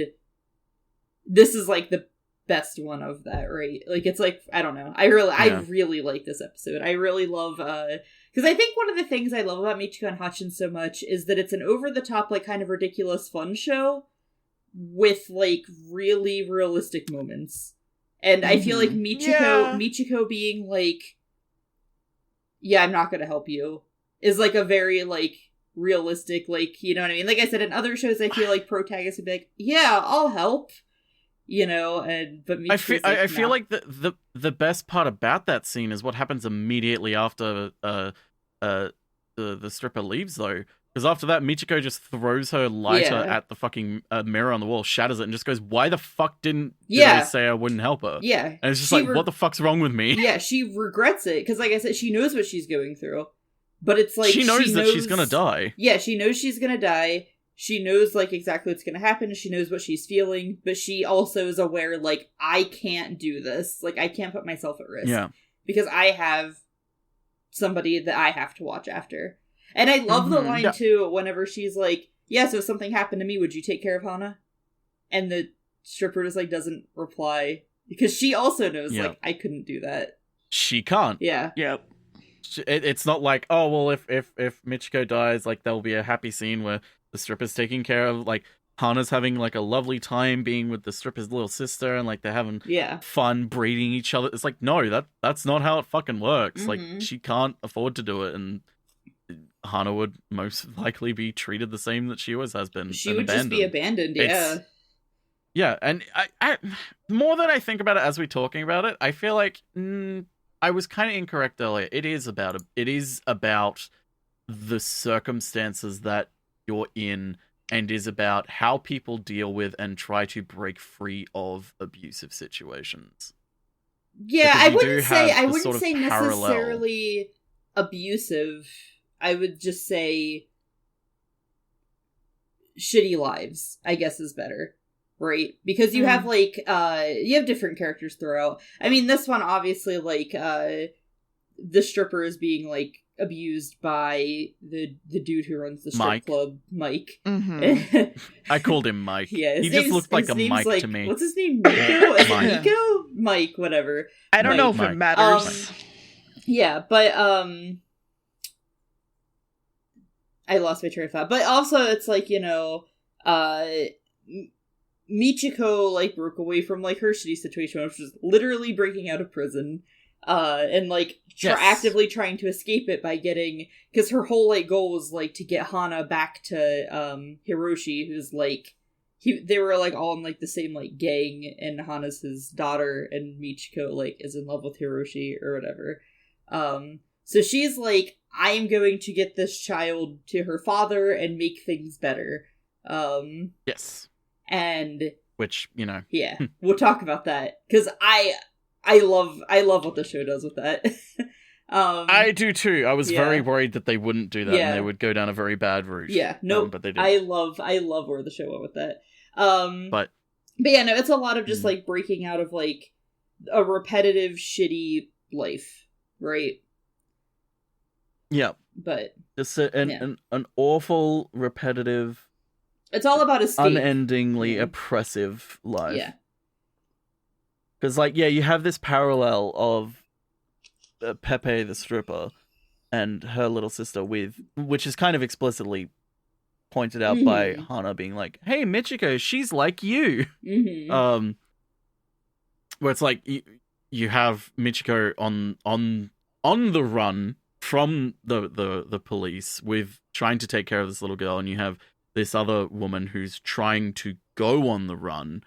this is like the best one of that, right? Like, it's like, I don't know. I really like this episode. I really love, because I think one of the things I love about Michiko and Hatchin so much is that it's an over-the-top, like, kind of ridiculous fun show with, like, really realistic moments. And I feel like Michiko being like, "Yeah, I'm not gonna help you," is, like, a very, like, realistic, like, you know what I mean? Like I said, in other shows, I feel like protagonists would be like, "Yeah, I'll help." You know, but I feel like the best part about that scene is what happens immediately after the stripper leaves, though, because after that Michiko just throws her lighter at the fucking mirror on the wall, shatters it, and just goes, "Why the fuck did I say I wouldn't help her?" Yeah, and it's just like, what the fuck's wrong with me? Yeah, she regrets it because, like I said, she knows what she's going through, but it's like she knows that she's gonna die. Yeah, she knows she's gonna die. She knows, like, exactly what's going to happen. She knows what she's feeling. But she also is aware, like, I can't do this. Like, I can't put myself at risk. Yeah. Because I have somebody that I have to watch after. And I love the line, too, whenever she's like, "Yeah, so if something happened to me, would you take care of Hana?" And the stripper just, like, doesn't reply. Because she also knows, like, I couldn't do that. She can't. Yeah. Yep. It's not like, oh, well, if Michiko dies, like, there'll be a happy scene where the stripper's taking care of, like, Hana's having, like, a lovely time being with the stripper's little sister, and, like, they're having fun breeding each other. It's like, no, that's not how it fucking works. Like, she can't afford to do it, and Hana would most likely be treated the same that she always has been. She would just be abandoned, yeah, and I more than I think about it as we're talking about it, I feel like, I was kind of incorrect earlier. It is about the circumstances that you're in, and is about how people deal with and try to break free of abusive situations. Yeah, I wouldn't say necessarily abusive. I would just say shitty lives, I guess, is better. Right? Because you have, like, you have different characters throughout. I mean, this one, obviously, like, the stripper is being, like, abused by the dude who runs the strip club, Mike. Mm-hmm. I called him Mike. Yeah, he just looked like a Mike to me. What's his name? Nico? Is it Nico? Mike, whatever. I don't know if it matters. Yeah, but, I lost my train of thought. But also, it's like, you know, Michiko, like, broke away from, like, her shitty situation, which was literally breaking out of prison, and, like, actively trying to escape it by getting, because her whole, like, goal was, like, to get Hana back to, Hiroshi, who's, like, they were, like, all in, like, the same, like, gang, and Hana's his daughter, and Michiko, like, is in love with Hiroshi, or whatever. So she's, like, I'm going to get this child to her father and make things better. Yes. And which, you know, yeah, we'll talk about that, because I love what the show does with that. I do too. I was very worried that they wouldn't do that, and they would go down a very bad route. Yeah, no, but they did. I love where the show went with that. But yeah, no, it's a lot of just like breaking out of like a repetitive, shitty life, right? Yeah, but just an awful, repetitive. It's all about escape. Unendingly oppressive life. Yeah. Because, like, yeah, you have this parallel of Pepe the stripper and her little sister which is kind of explicitly pointed out by Hana being like, hey, Michiko, she's like you. Mm-hmm. Where it's like, you have Michiko on the run from the police with trying to take care of this little girl, and you have this other woman who's trying to go on the run,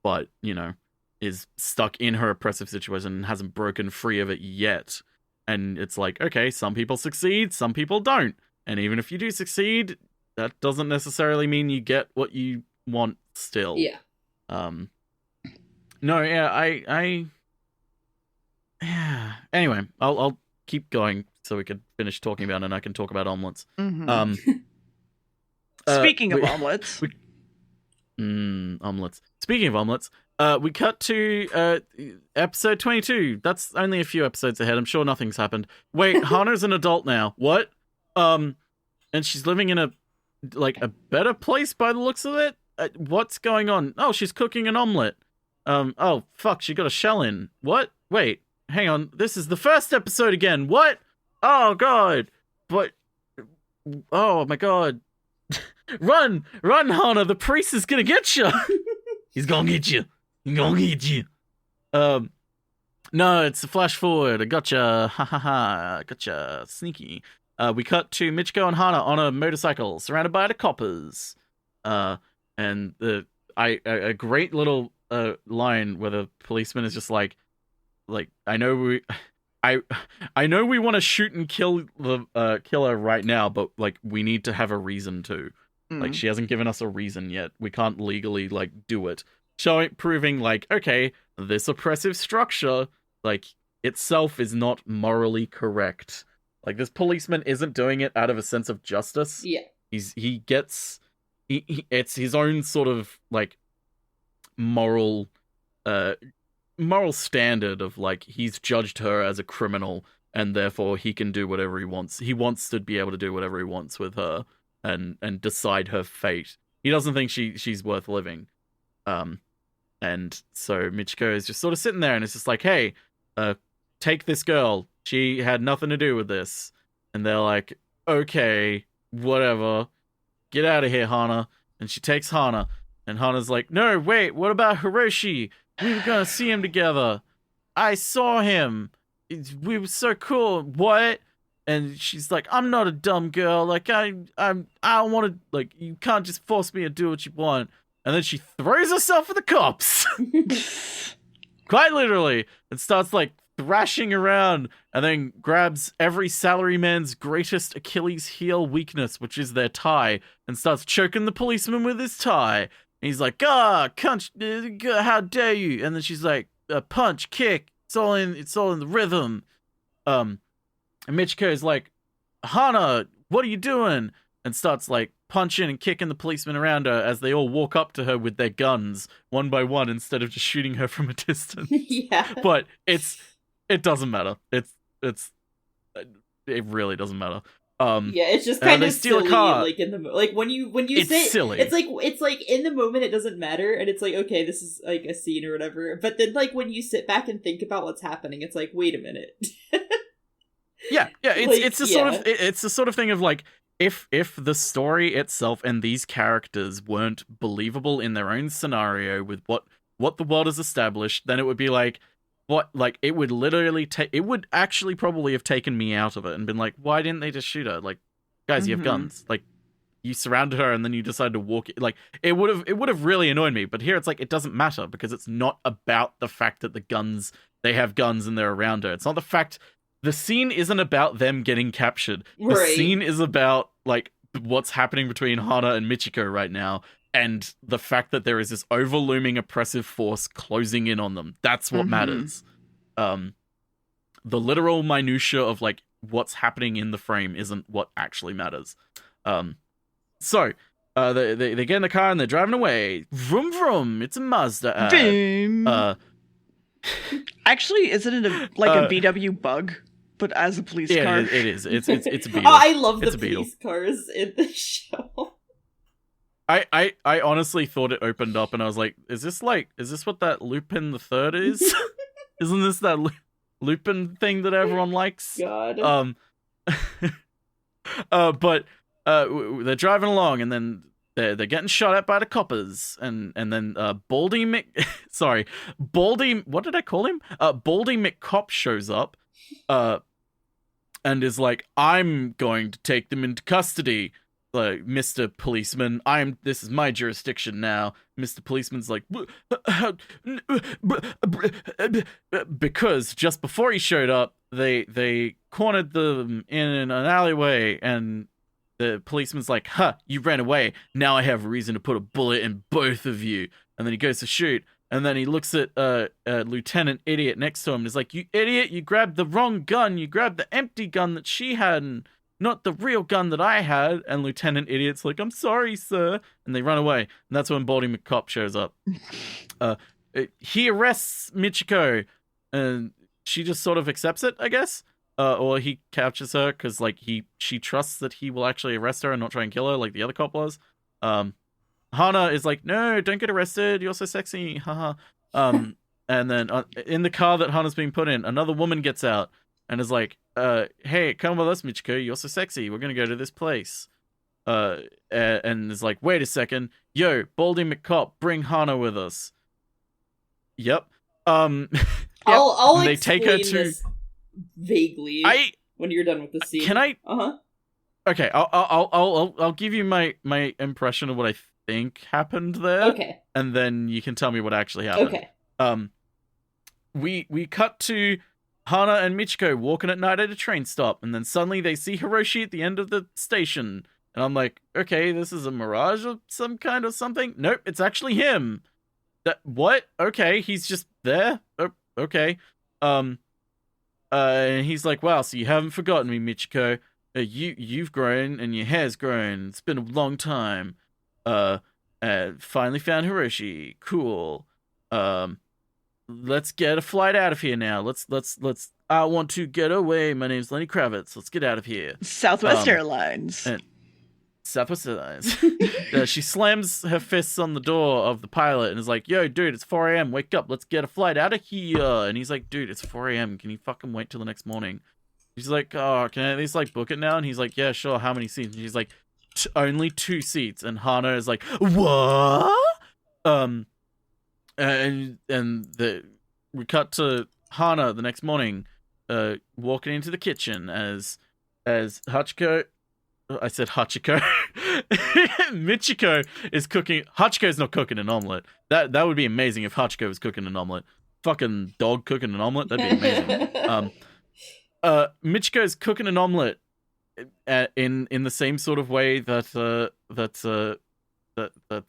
but, you know, is stuck in her oppressive situation and hasn't broken free of it yet. And it's like, okay, some people succeed, some people don't. And even if you do succeed, that doesn't necessarily mean you get what you want still. Yeah. No, yeah, yeah. Anyway, I'll keep going so we can finish talking about it, and I can talk about omelettes. Mm-hmm. Speaking of omelettes. Omelettes. Speaking of omelettes, we cut to episode 22. That's only a few episodes ahead. I'm sure nothing's happened. Wait, Hana's an adult now. What? And she's living in a better place by the looks of it? What's going on? Oh, she's cooking an omelet. Oh, fuck, she got a shell in. What? Wait, hang on. This is the first episode again. What? Oh, God. But... Oh, my God. Run, Hana! The priest is gonna get you. He's gonna get you. No, it's a flash forward. I gotcha. Ha ha ha. Gotcha. Sneaky. We cut to Michiko and Hana on a motorcycle, surrounded by the coppers. And a great little line where the policeman is just like, I know we want to shoot and kill the killer right now, but like we need to have a reason to. Like, she hasn't given us a reason yet. We can't legally, like, do it. Proving, like, okay, this oppressive structure, like, itself is not morally correct. Like, this policeman isn't doing it out of a sense of justice. Yeah. It's his own sort of, like, moral standard of, like, he's judged her as a criminal, and therefore he can do whatever he wants. He wants to be able to do whatever he wants with her. And decide her fate. He doesn't think she's worth living. And so Michiko is just sort of sitting there, and it's just like, hey, take this girl. She had nothing to do with this. And they're like, okay, whatever. Get out of here, Hana. And she takes Hana. And Hana's like, no, wait, what about Hiroshi? We were gonna see him together. I saw him. We were so cool. What? And she's like, I'm not a dumb girl. Like, I don't want to, like, you can't just force me to do what you want. And then she throws herself at the cops. Quite literally. And starts, like, thrashing around and then grabs every salaryman's greatest Achilles heel weakness, which is their tie, and starts choking the policeman with his tie. And he's like, how dare you? And then she's like, punch, kick, it's all in the rhythm. And Michiko is like, Hana, what are you doing? And starts like punching and kicking the policemen around her as they all walk up to her with their guns one by one instead of just shooting her from a distance. Yeah. But it doesn't matter. It really doesn't matter. Yeah, it's just kind of steal silly, a car. like in the like when you it's say silly. it's like in the moment it doesn't matter, and it's like, okay, this is like a scene or whatever. But then like when you sit back and think about what's happening, it's like, wait a minute. Yeah. It's the sort of thing of like, if the story itself and these characters weren't believable in their own scenario with what the world has established, then it would be like, what, like, it would literally it would actually probably have taken me out of it and been like, why didn't they just shoot her? Like, guys, you have guns. Like, you surrounded her and then you decide to walk. Like, it would have really annoyed me. But here it's like, it doesn't matter because it's not about the fact that they have guns and they're around her. It's not the fact. The scene isn't about them getting captured. The scene is about like what's happening between Hana and Michiko right now, and the fact that there is this overlooming oppressive force closing in on them. That's what matters. The literal minutia of like what's happening in the frame isn't what actually matters. So they get in the car and they're driving away. Vroom vroom. It's a Mazda ad. Actually, isn't it a VW Bug, but as a police car? It is. It's a Beetle. Oh, I love the Beetle. police cars in the show. I honestly thought it opened up and I was like, is this what that Lupin the Third is? Isn't this that Lupin thing that everyone likes? God. But they're driving along and then they're getting shot at by the coppers, and then Baldy what did I call him? Baldy McCop shows up, and is like, I'm going to take them into custody, like, Mr. Policeman. This is my jurisdiction now. Mr. Policeman's like, because just before he showed up, they cornered them in an alleyway, and the policeman's like, you ran away. Now I have a reason to put a bullet in both of you. And then he goes to shoot. And then he looks at Lieutenant Idiot next to him and is like, you idiot, you grabbed the wrong gun. You grabbed the empty gun that she had and not the real gun that I had. And Lieutenant Idiot's like, I'm sorry, sir. And they run away. And that's when Baldy McCop shows up. He arrests Michiko. And she just sort of accepts it, I guess. Or he captures her because like she trusts that he will actually arrest her and not try and kill her like the other cop was. Hana is like, no, don't get arrested. You're so sexy. Haha. And then in the car that Hana's being put in, another woman gets out and is like, hey, come with us, Michiko. You're so sexy. We're going to go to this place. And is like, wait a second. Yo, Baldy McCop, bring Hana with us. Yep. I'll they explain take her to this vaguely when you're done with the scene. Can I? Okay, I'll give you my impression of what I think happened there. Okay. And then you can tell me what actually happened. Okay. We cut to Hana and Michiko walking at night at a train stop, and then suddenly they see Hiroshi at the end of the station. And I'm like, okay, this is a mirage of some kind or something? Nope, it's actually him. What? Okay, he's just there? Oh, okay. And he's like, wow, so you haven't forgotten me, Michiko. You've grown and your hair's grown. It's been a long time. Finally found Hiroshi. Cool. Let's get a flight out of here now. Let's. I want to get away. My name's Lenny Kravitz. Let's get out of here. Southwest Airlines. Southwest Airlines. She slams her fists on the door of the pilot and is like, yo, dude, it's 4 a.m. Wake up. Let's get a flight out of here. And he's like, dude, it's 4 a.m. Can you fucking wait till the next morning? She's like, oh, can I at least like book it now? And he's like, yeah, sure. How many seats? And she's like, only 2 seats. And Hana is like, what? And we cut to Hana the next morning, walking into the kitchen as Hachiko. I said Hachiko. Michiko is cooking. Hachiko's not cooking an omelet. That would be amazing if Hachiko was cooking an omelet. fucking dog cooking an omelet. That'd be amazing. Michiko's cooking an omelet in the same sort of way that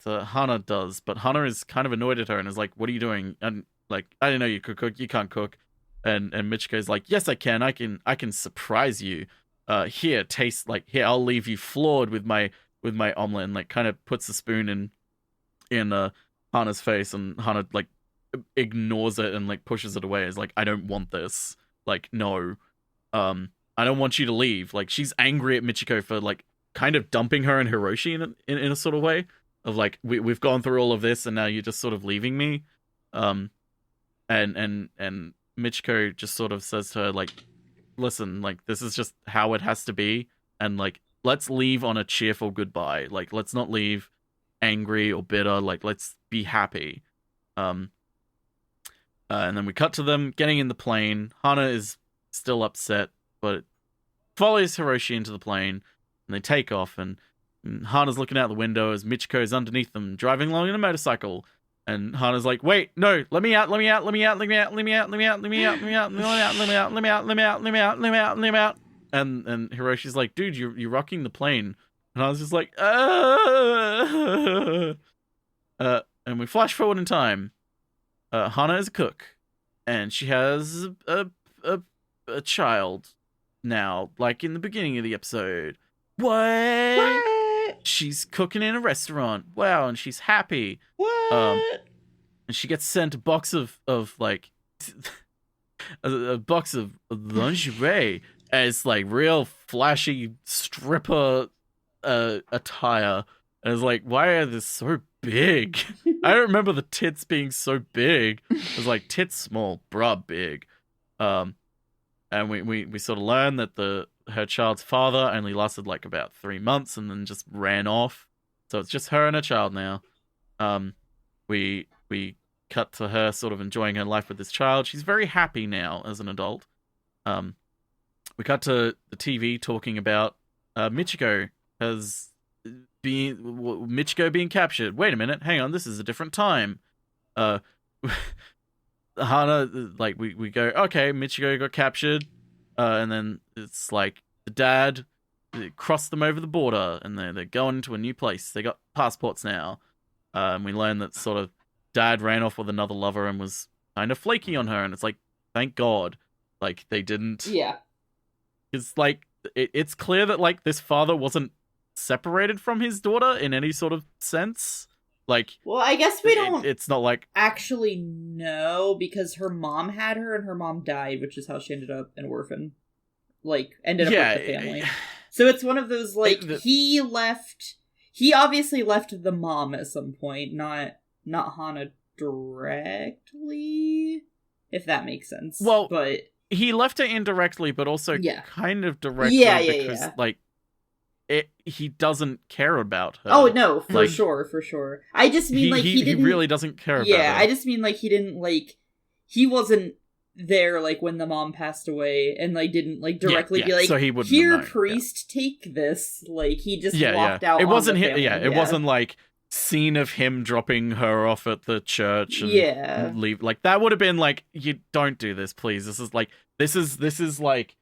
Hana does, but Hana is kind of annoyed at her and is like, "What are you doing?" And like, "I didn't know you could cook. You can't cook." And Michiko's like, "Yes, I can. I can surprise you. Here, taste. Like, here, I'll leave you floored with my omelet." And like, kind of puts the spoon in Hana's face, and Hana like ignores it and like pushes it away. Is like, "I don't want this. Like, no. I don't want you to leave." Like, she's angry at Michiko for like kind of dumping her and Hiroshi in a sort of way of like, we've gone through all of this and now you're just sort of leaving me. And Michiko just sort of says to her like, "Listen, like, this is just how it has to be, and like, let's leave on a cheerful goodbye. Like, let's not leave angry or bitter. Like, let's be happy." And then we cut to them getting in the plane. Hana is still upset, but follows Hiroshi into the plane, and they take off, and Hana's looking out the window as Michiko is underneath them, driving along in a motorcycle. And Hana's like, "Wait, no, let me out, let me out, let me out, let me out, let me out, let me out, let me out, let me out, let me out, let me out, let me out, let me out, let me out, let me out, let me out." And Hiroshi's like, "Dude, you're rocking the plane." And I was just like, and we flash forward in time. Hana is a cook, and she has a child now, like in the beginning of the episode. What? She's cooking in a restaurant. Wow, and she's happy. What? And she gets sent a box of like a box of lingerie as like real flashy stripper attire. And it's like, why are they so big? I don't remember the tits being so big. It was like tits small, bra big. And we sort of learn that her child's father only lasted like about 3 months and then just ran off. So it's just her and her child now. We cut to her sort of enjoying her life with this child. She's very happy now as an adult. We cut to the TV talking about Michiko being captured. Wait a minute, hang on, this is a different time. Hana, like, we go, okay, Michiko got captured, and then it's like the dad crossed them over the border, and they're going to a new place. They got passports now, and we learn that sort of dad ran off with another lover and was kind of flaky on her, and it's like, thank God, like, they didn't. Yeah. It's like, it's clear that like this father wasn't separated from his daughter in any sort of sense. Like, well, I guess we don't. It's not like actually know, because her mom had her and her mom died, which is how she ended up an orphan. Like, ended up with the family. So it's one of those like he obviously left the mom at some point, not Hana directly, if that makes sense. Well, but he left her indirectly, but also kind of directly because like he doesn't care about her. Oh no, for sure. I just mean he really doesn't care about her. Yeah, I just mean like he didn't like he wasn't there like when the mom passed away and like didn't like directly be like, so he wouldn't here priest take this. Like he just walked out. It wasn't him. Family. It wasn't like scene of him dropping her off at the church and leave. Like that would have been like, you don't do this, please. This is like,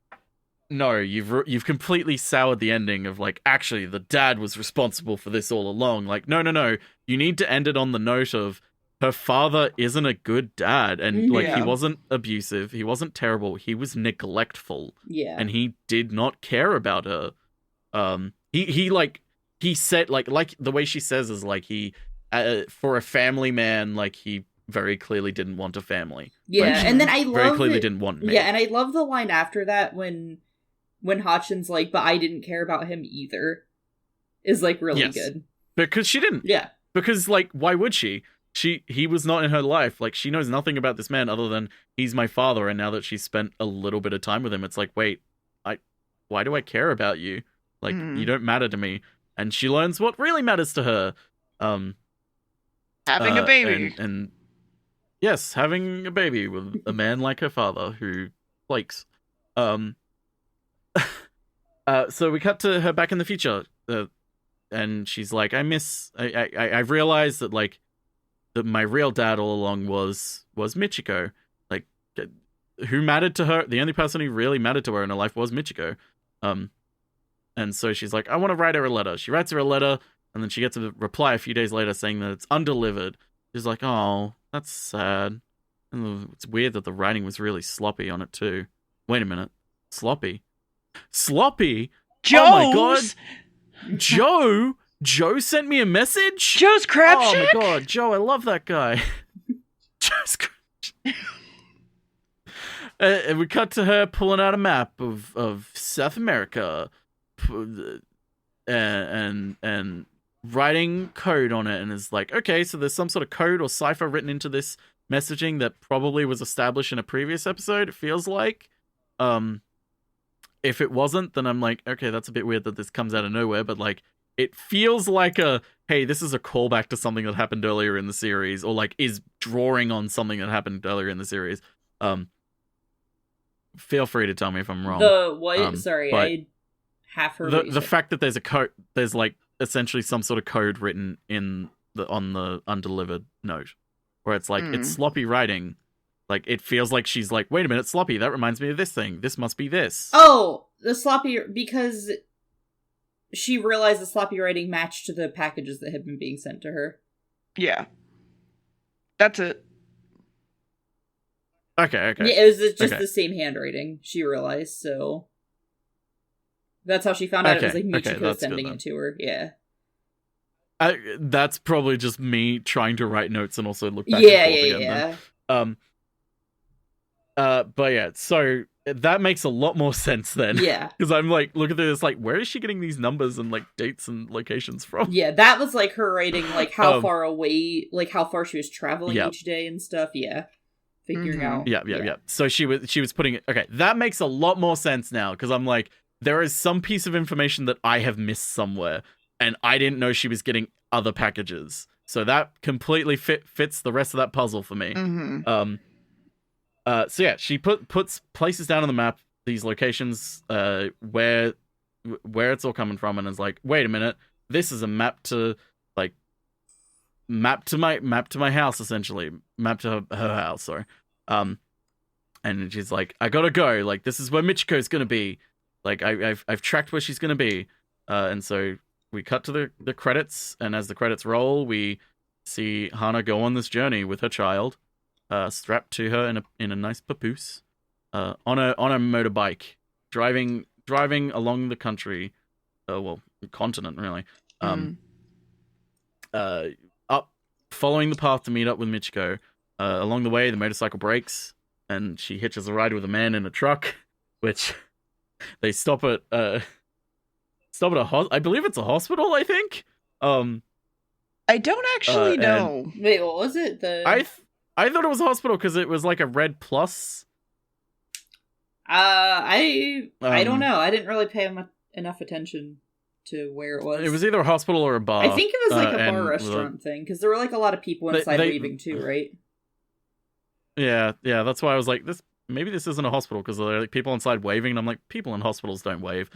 no, you've completely soured the ending of like, actually the dad was responsible for this all along. Like, no, you need to end it on the note of her father isn't a good dad, and like he wasn't abusive, he wasn't terrible, he was neglectful. Yeah. And he did not care about her. He said like the way she says is like he for a family man, like he very clearly didn't want a family. Yeah, like, and then I love very clearly didn't want me. Yeah, and I love the line after that when Hatchin's like, but I didn't care about him either, is like really good. Because she didn't. Yeah. Because like, why would she? He was not in her life. Like, she knows nothing about this man other than he's my father, and now that she's spent a little bit of time with him, it's like, wait, why do I care about you? Like, you don't matter to me. And she learns what really matters to her. Having a baby. And yes, having a baby with a man like her father who flakes. So we cut to her back in the future, and she's like, I've realized that like my real dad all along was Michiko. Like, who mattered to her? The only person who really mattered to her in her life was Michiko. And so she's like, I want to write her a letter. She writes her a letter, and then she gets a reply a few days later saying that it's undelivered. She's like, oh, that's sad. And it's weird that the writing was really sloppy on it too. Wait a minute. Sloppy? Joe's? Oh my god. Joe sent me a message? Joe's crab shack? Oh my god, Joe, I love that guy. Joe's crab shack. And we cut to her pulling out a map of South America and writing code on it, and is like, okay, so there's some sort of code or cipher written into this messaging that probably was established in a previous episode, it feels like. If it wasn't, then I'm like, okay, that's a bit weird that this comes out of nowhere, but like, it feels like hey, this is a callback to something that happened earlier in the series, or like is drawing on something that happened earlier in the series. Feel free to tell me if I'm wrong. The what? Sorry, I half heard the fact that there's a code, there's like essentially some sort of code written on the undelivered note, where it's like it's sloppy writing. Like, it feels like she's like, wait a minute, sloppy, that reminds me of this thing. This must be this. Oh, the sloppy, because she realized the sloppy writing matched to the packages that had been being sent to her. Yeah. That's it. Okay. Yeah, it was just the same handwriting, she realized, so... That's how she found out it was like Michiko sending it to her, yeah. That's probably just me trying to write notes and also look back and forth again. Then. But yeah, so that makes a lot more sense then. Yeah. Because I'm like, look at this, like, where is she getting these numbers and like dates and locations from? Yeah, that was like her writing, like how far away, like how far she was traveling each day and stuff. Yeah. Figuring out. Yeah. So she was putting it, okay, that makes a lot more sense now, because I'm like, there is some piece of information that I have missed somewhere, and I didn't know she was getting other packages. So that completely fits the rest of that puzzle for me. Mm-hmm. So yeah, she places down on the map these locations where it's all coming from, and is like, wait a minute, this is a map to my house, essentially, map to her house. Sorry, and she's like, I gotta go. Like, this is where Michiko's gonna be. Like, I've tracked where she's gonna be. And so we cut to the credits, and as the credits roll, we see Hana go on this journey with her child. Strapped to her in a nice papoose, on a motorbike, driving along the country, continent really, up, following the path to meet up with Michiko. Along the way, the motorcycle breaks, and she hitches a ride with a man in a truck, which they stop at I believe it's a hospital. I think. I don't actually know. Wait, what was it? I thought it was a hospital because it was like a red plus. I don't know. I didn't really pay enough attention to where it was. It was either a hospital or a bar. I think it was like a bar restaurant thing, because there were like a lot of people inside leaving too, right? Yeah. That's why I was like, maybe this isn't a hospital, because there are like people inside waving, and I'm like, people in hospitals don't wave.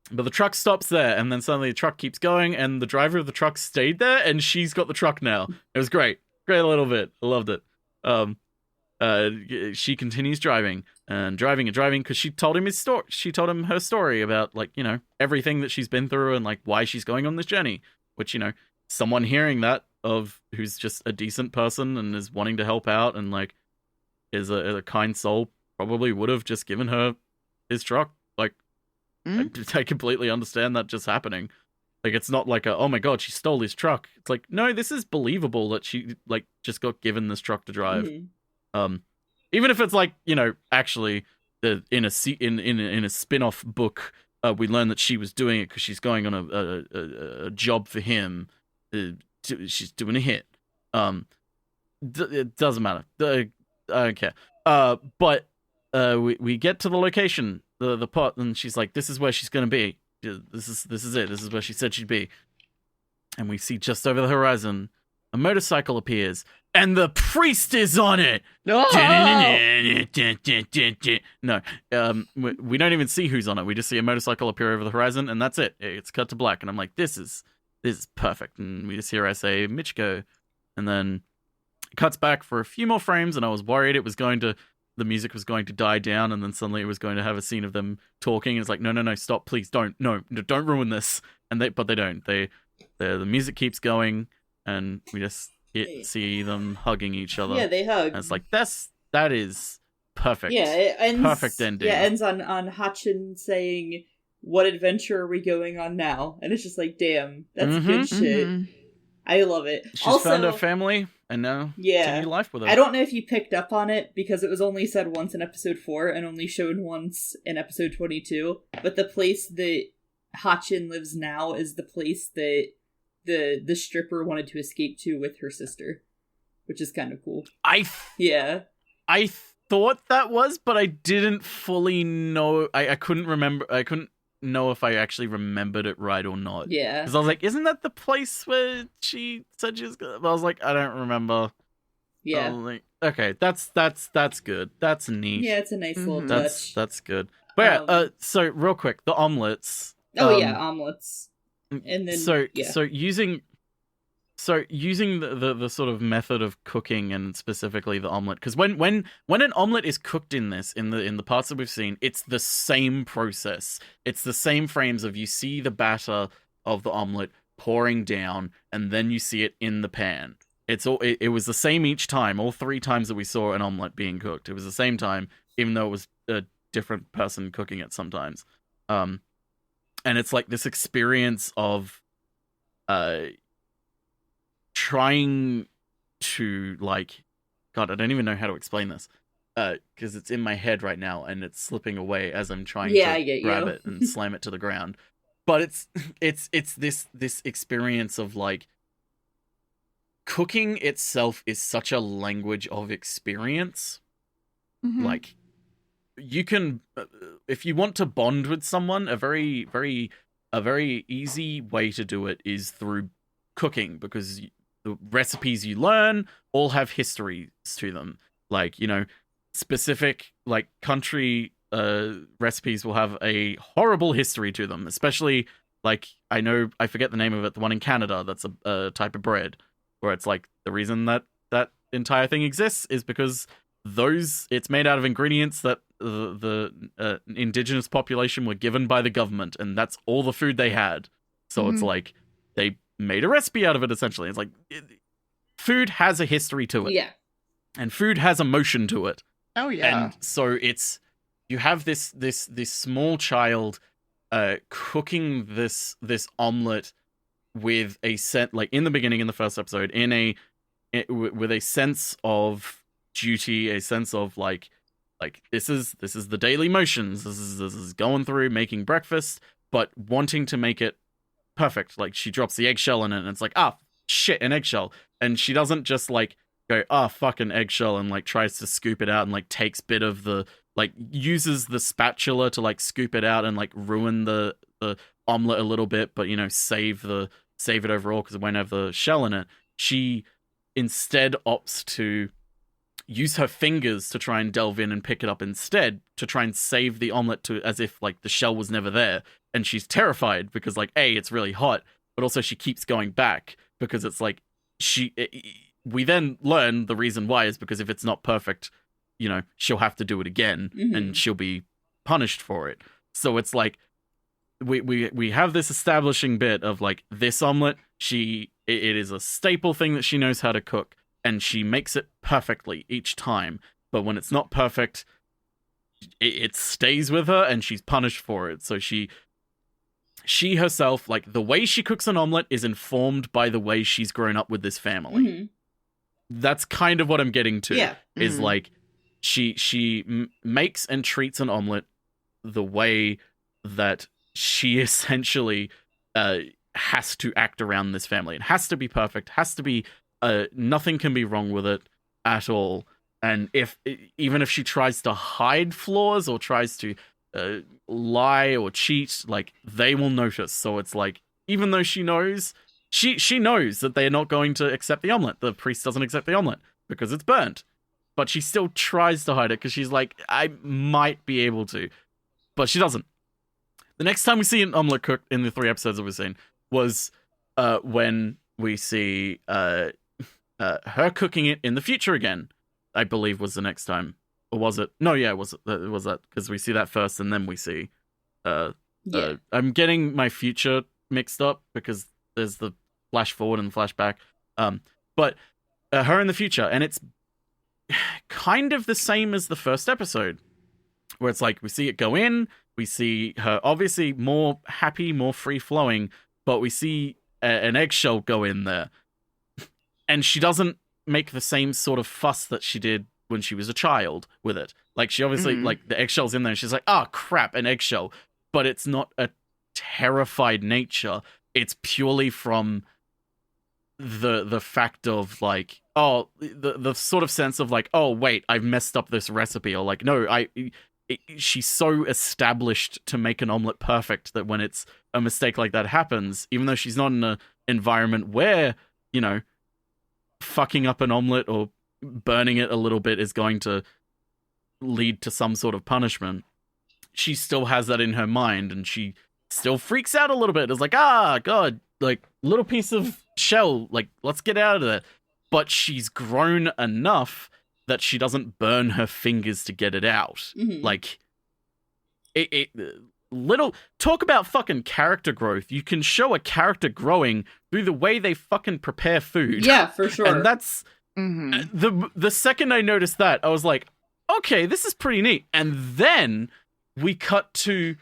But the truck stops there, and then suddenly the truck keeps going, and the driver of the truck stayed there, and she's got the truck now. It was great. Great little bit. I loved it. She continues driving because she told him his story. She told him her story about, like, you know, everything that she's been through and like why she's going on this journey, which, you know, someone hearing that who's just a decent person and is wanting to help out and like is a kind soul probably would have just given her his truck. Like, I completely understand that just happening. Like, it's not like oh my god, she stole his truck. It's like, no, this is believable that she like just got given this truck to drive. Mm-hmm. Even if it's like, you know, actually in a spin-off book, we learn that she was doing it because she's going on a job for him. She's doing a hit. It doesn't matter. I don't care. But we get to the location, the pot, and she's like, this is where she's gonna be. This is it. This is where she said she'd be. And we see just over the horizon, a motorcycle appears, and the priest is on it. No, we don't even see who's on it. We just see a motorcycle appear over the horizon, and that's it. It's cut to black, and I'm like, this is perfect. And we just hear her say, Michiko, And then it cuts back for a few more frames, and I was worried the music was going to die down, and then suddenly it was going to have a scene of them talking. And it's like, no, stop, please, don't ruin this. But they don't. The music keeps going, and we just see them hugging each other. Yeah, they hug. And it's like, that is perfect. Yeah, it ends, perfect ending. Yeah, it ends on Hatchin saying, "What adventure are we going on now?" And it's just like, damn, that's good shit. I love it. She's also found her family, and now continue life with her. I don't know if you picked up on it, because it was only said once in episode 4 and only shown once in episode 22, but the place that Hatchin lives now is the place that the stripper wanted to escape to with her sister, which is kind of cool. I thought that was, but I didn't fully know. I couldn't remember. I couldn't know if I actually remembered it right or not. Yeah. Because I was like, isn't that the place where she said she was gonna... But I was like, I don't remember. Yeah. Like, okay, that's good. That's neat. Yeah, it's a nice little touch. That's good. But so real quick, the omelettes. Omelets. And then so using the sort of method of cooking, and specifically the omelet, because when an omelet is cooked in the parts that we've seen, it's the same process. It's the same frames of, you see the batter of the omelet pouring down, and then you see it in the pan. It was the same each time. All 3 times that we saw an omelet being cooked, it was the same time, even though it was a different person cooking it sometimes. And it's like this experience of trying to, like, God, I don't even know how to explain this, because it's in my head right now and it's slipping away as I'm trying to grab it and slam it to the ground. But it's this experience of, like, cooking itself is such a language of experience. Like, you can, if you want to bond with someone, a very easy way to do it is through cooking, because the recipes you learn all have histories to them. Like, you know, specific, like, country recipes will have a horrible history to them, especially, like, I forget the name of it, the one in Canada that's a type of bread, where it's like, the reason that entire thing exists is because it's made out of ingredients that the indigenous population were given by the government, and that's all the food they had. So it's like, they made a recipe out of it, essentially. It's like, food has a history to it. Yeah. And food has emotion to it. Oh, yeah. And so you have this small child cooking this omelet with a set, like, in the beginning, in the first episode, with a sense of duty, a sense of like this is the daily motions. This is going through making breakfast, but wanting to make it perfect. Like, she drops the eggshell in it, and it's like, shit, an eggshell. And she doesn't just, like, go, fuck, an eggshell, and, like, tries to scoop it out and, like, takes bit of the, like, uses the spatula to, like, scoop it out and, like, ruin the omelet a little bit, but, you know, save it overall because it won't have the shell in it. She instead opts to use her fingers to try and delve in and pick it up instead, to try and save the omelet as if, like, the shell was never there. And she's terrified because, like, A, it's really hot, but also she keeps going back because it's like, we then learn the reason why is because if it's not perfect, you know, she'll have to do it again, and she'll be punished for it. So it's like, we have this establishing bit of, like, this omelet, it is a staple thing that she knows how to cook, and she makes it perfectly each time. But when it's not perfect, it stays with her, and she's punished for it. So she herself, like, the way she cooks an omelet is informed by the way she's grown up with this family. That's kind of what I'm getting to. Yeah. Is like, she makes and treats an omelet the way that she essentially has to act around this family. It has to be perfect, has to be, nothing can be wrong with it at all. And even if she tries to hide flaws or tries to lie or cheat, like, they will notice. So it's like, even though she knows that they're not going to accept the omelet, the priest doesn't accept the omelet because it's burnt, but she still tries to hide it because she's like, I might be able to, but she doesn't. The next time we see an omelet cooked in the 3 episodes that we've seen was when we see her cooking it in the future again, I believe was the next time. Or was it? No, yeah, it was that, because we see that first and then we see... I'm getting my future mixed up because there's the flash forward and the flashback. But her in the future, and it's kind of the same as the first episode, where it's like we see it go in, we see her obviously more happy, more free-flowing, but we see an eggshell go in there. And she doesn't make the same sort of fuss that she did when she was a child with it. Like, she obviously, like, the eggshell's in there, and she's like, oh, crap, an eggshell. But it's not a terrified nature. It's purely from the fact of, like, oh, the sort of sense of, like, oh, wait, I've messed up this recipe. Or, like, no, she's so established to make an omelet perfect that when it's a mistake like that happens, even though she's not in an environment where, you know, fucking up an omelet or burning it a little bit is going to lead to some sort of punishment, she still has that in her mind, and she still freaks out a little bit. It's like, ah, God, like, little piece of shell, like, let's get out of there. But she's grown enough that she doesn't burn her fingers to get it out. Like, little, talk about fucking character growth. You can show a character growing through the way they fucking prepare food. Yeah, for sure. And that's, the second I noticed that, I was like, okay, this is pretty neat. And then we cut to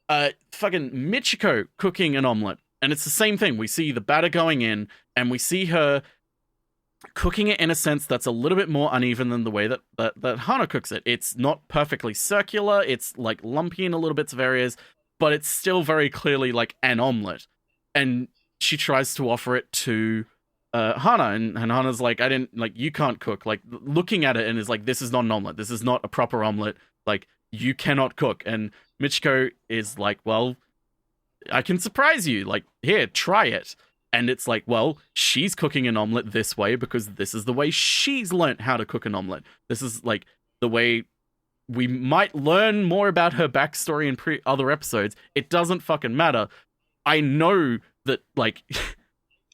fucking Michiko cooking an omelet. And it's the same thing. We see the batter going in, and we see her cooking it in a sense that's a little bit more uneven than the way that Hana cooks it. It's not perfectly circular. It's, like, lumpy in a little bits of areas, but it's still very clearly, like, an omelet. And she tries to offer it to Hana, and Hana's like, you can't cook. Like, looking at it and is like, this is not an omelet. This is not a proper omelet. Like, you cannot cook. And Michiko is like, well, I can surprise you. Like, here, try it. And it's like, well, she's cooking an omelet this way because this is the way she's learnt how to cook an omelet. This is, like, the way we might learn more about her backstory in other episodes. It doesn't fucking matter. I know that, like,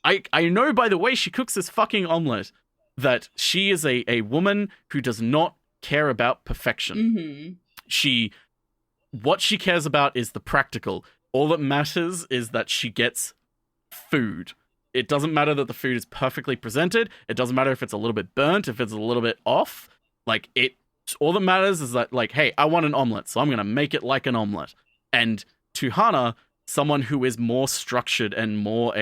I know by the way she cooks this fucking omelet that she is a woman who does not care about perfection. What she cares about is the practical. All that matters is that she gets food. It doesn't matter that the food is perfectly presented. It doesn't matter if it's a little bit burnt, if it's a little bit off. Like, all that matters is that, like, hey, I want an omelet, so I'm going to make it like an omelet. And to Hana, someone who is more structured and more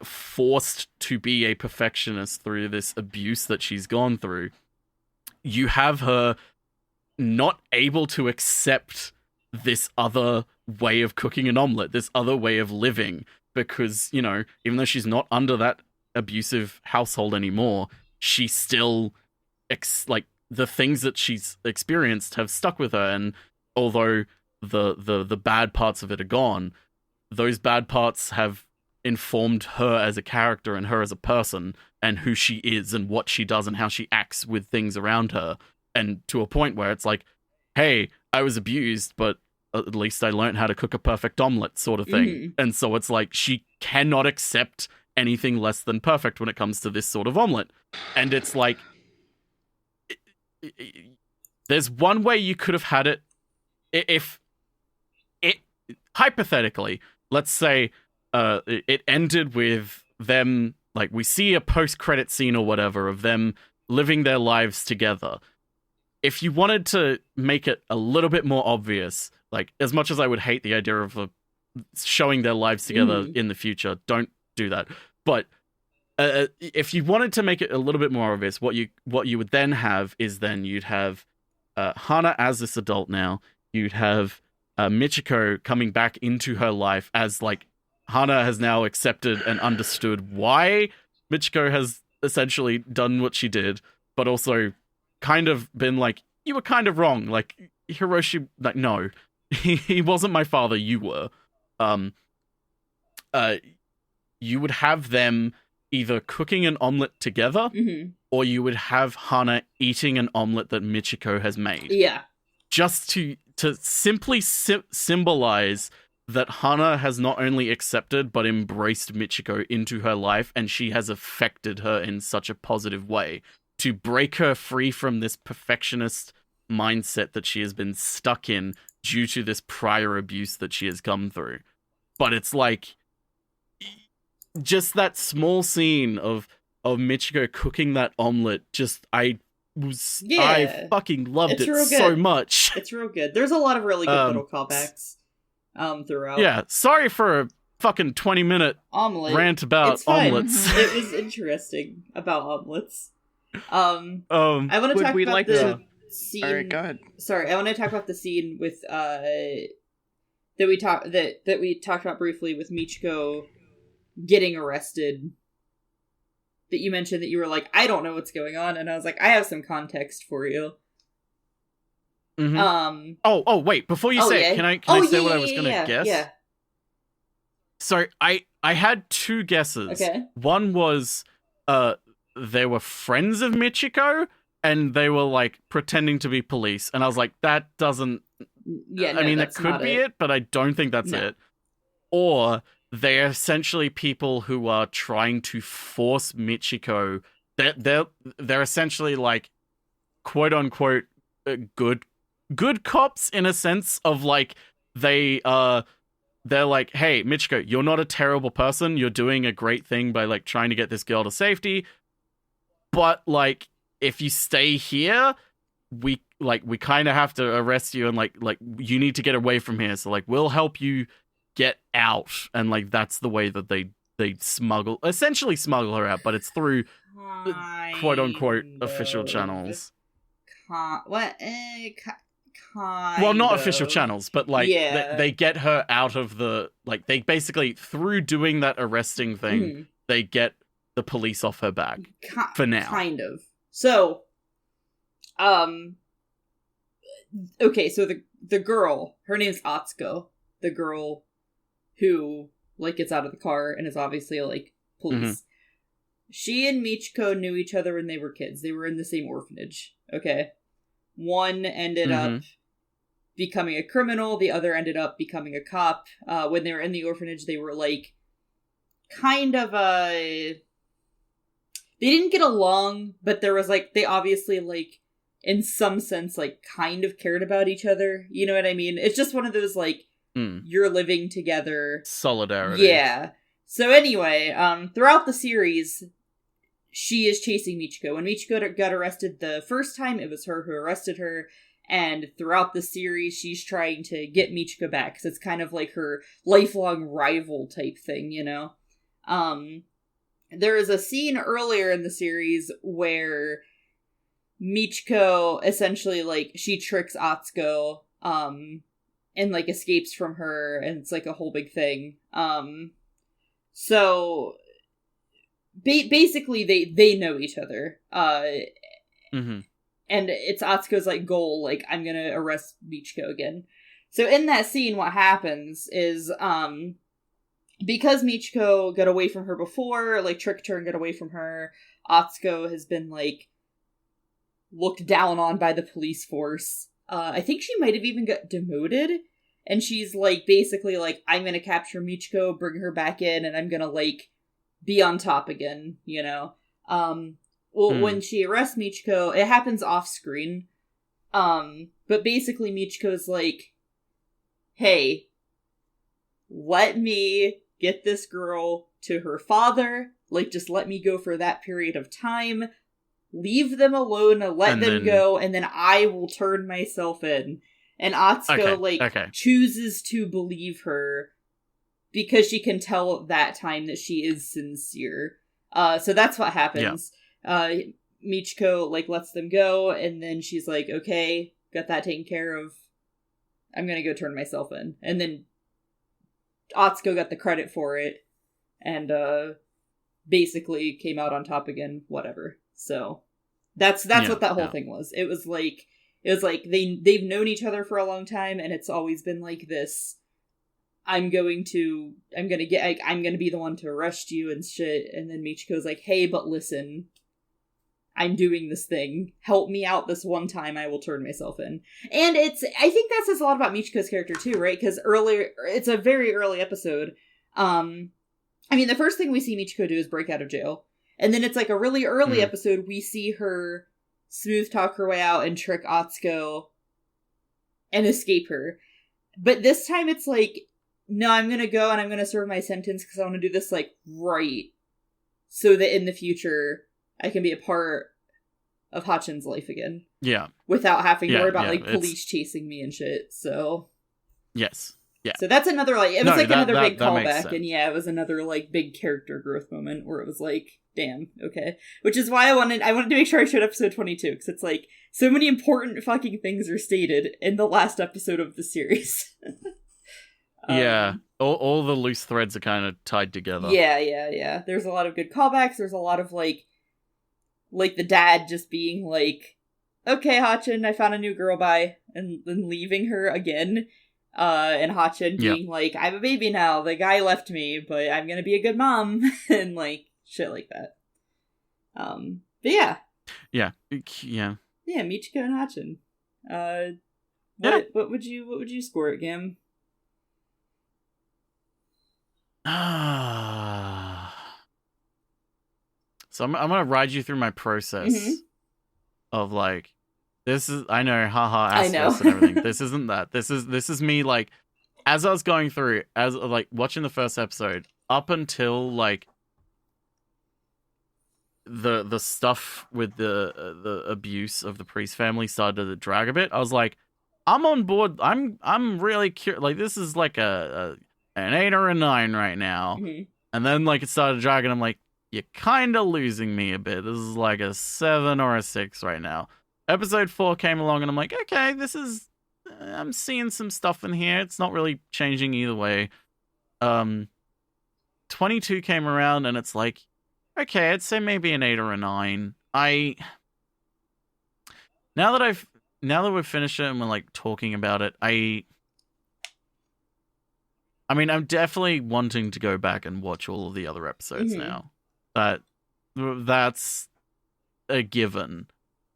forced to be a perfectionist through this abuse that she's gone through, you have her not able to accept this other way of cooking an omelet, this other way of living, because, you know, even though she's not under that abusive household anymore, she still, like, the things that she's experienced have stuck with her, and although the bad parts of it are gone, those bad parts have informed her as a character and her as a person and who she is and what she does and how she acts with things around her. And to a point where it's like, hey, I was abused, but at least I learned how to cook a perfect omelet, sort of thing. And so it's like, she cannot accept anything less than perfect when it comes to this sort of omelet. And it's like, there's one way you could have had it. If it, hypothetically, let's say it ended with them, like, we see a post-credit scene or whatever of them living their lives together. If you wanted to make it a little bit more obvious, like, as much as I would hate the idea of showing their lives together in the future, don't do that. But if you wanted to make it a little bit more obvious, what you would then have is then you'd have Hana as this adult now. You'd have Michiko coming back into her life as, like, Hana has now accepted and understood why Michiko has essentially done what she did, but also kind of been like, you were kind of wrong. Like, Hiroshi, like, no, he wasn't my father, you were. You would have them either cooking an omelet together, or you would have Hana eating an omelet that Michiko has made. Yeah. Just to simply symbolize that Hana has not only accepted but embraced Michiko into her life, and she has affected her in such a positive way to break her free from this perfectionist mindset that she has been stuck in due to this prior abuse that she has come through. But it's like just that small scene of Michiko cooking that omelet, I fucking loved it so much. It's real good. There's a lot of really good little callbacks throughout. Yeah, sorry for a fucking 20-minute rant about omelets. It was interesting about omelets. I want to talk about the scene. All right, go ahead. Sorry, I want to talk about the scene with that we talked about briefly with Michiko getting arrested. That you mentioned that you were like, I don't know what's going on, and I was like, I have some context for you. Mm-hmm. Oh, wait, before you say it, can I say what I was going to guess? Yeah. So I had two guesses. Okay. One was they were friends of Michiko, and they were like pretending to be police, and I was like, that doesn't... Yeah, no, I mean, that could be it, but I don't think that's it. Or they're essentially people who are trying to force Michiko. They're essentially like, quote unquote, good cops in a sense of like they're like, hey, Michiko, you're not a terrible person. You're doing a great thing by like trying to get this girl to safety. But like, if you stay here, we kind of have to arrest you, and like you need to get away from here. So like, we'll help you get out, and like that's the way that they essentially smuggle her out, but it's through quote unquote official channels. Well, not official channels, but like they get her out of the, like, they basically, through doing that arresting thing, they get the police off her back for now. Kind of. So, okay, so the girl, her name's Atsuko, the girl who, like, gets out of the car and is obviously, like, police. Mm-hmm. She and Michiko knew each other when they were kids. They were in the same orphanage, okay? One ended up becoming a criminal, the other ended up becoming a cop. When they were in the orphanage, they were, like, kind of, they didn't get along, but there was, like, they obviously, like, in some sense, like, kind of cared about each other. You know what I mean? It's just one of those, like, you're living together. Solidarity. Yeah. So anyway, throughout the series, she is chasing Michiko. When Michiko got arrested the first time, it was her who arrested her. And throughout the series, she's trying to get Michiko back, because it's kind of like her lifelong rival type thing, you know? There is a scene earlier in the series where Michiko essentially, like, she tricks Atsuko, and, like, escapes from her, and it's, like, a whole big thing. So, basically, they know each other. And it's Atsuko's, like, goal, like, I'm gonna arrest Michiko again. So, in that scene, what happens is, because Michiko got away from her before, like, tricked her and got away from her, Atsuko has been, like, looked down on by the police force. I think she might have even got demoted, and she's, like, basically, like, I'm gonna capture Michiko, bring her back in, and I'm gonna, like, be on top again, you know? When she arrests Michiko, it happens off-screen, but basically Michiko's like, hey, let me get this girl to her father, like, just let me go for that period of time, leave them alone, let them go, and then I will turn myself in. And Atsuko, chooses to believe her because she can tell at that time that she is sincere. So that's what happens. Yeah. Michiko, like, lets them go, and then she's like, okay, got that taken care of. I'm gonna go turn myself in. And then Atsuko got the credit for it, and basically came out on top again, whatever. So that's what that whole thing was. It was like they've known each other for a long time, and it's always been like this, I'm gonna be the one to arrest you and shit. And then Michiko's like, hey, but listen, I'm doing this thing. Help me out this one time, I will turn myself in. And I think that says a lot about Michiko's character too, right? Because it's a very early episode. I mean, the first thing we see Michiko do is break out of jail. And then it's like a really early episode, we see her smooth talk her way out and trick Atsuko and escape her. But this time it's like, no, I'm gonna go and I'm gonna serve my sentence because I want to do this, like, right. So that in the future, I can be a part of Hatchin's life again. Yeah. Without having to worry about, like, police chasing me and shit, so... Yes. Yeah. So that's another, like, it was another big callback, and yeah, it was another, like, big character growth moment where it was like, damn, okay. Which is why I wanted to make sure I showed episode 22, because it's like, so many important fucking things are stated in the last episode of the series. Yeah. All the loose threads are kind of tied together. Yeah. There's a lot of good callbacks, there's a lot of, like the dad just being like, okay, Hatchin, I found a new girl, bye, and then leaving her again. And Hatchin being like, I have a baby now, the guy left me, but I'm gonna be a good mom, and like, shit like that. But yeah. Yeah, Michiko and Hatchin. What would you score it, Gamb? So I'm gonna ride you through my process of like, this is, I know, haha, ass and everything. This isn't that. This is me, like, as I was going through, as like watching the first episode, up until like the stuff with the abuse of the priest family started to drag a bit. I was like, I'm on board. I'm really curious. Like, this is like an 8 or a 9 right now. And then like it started dragging. I'm like, you're kind of losing me a bit. This is like a 7 or a 6 right now. Episode 4 came along and I'm like, okay, this is, I'm seeing some stuff in here. It's not really changing either way. 22 came around and it's like, okay, I'd say maybe an 8 or a 9. Now that we've finished it and we're like talking about it, I mean, I'm definitely wanting to go back and watch all of the other episodes now. That's a given.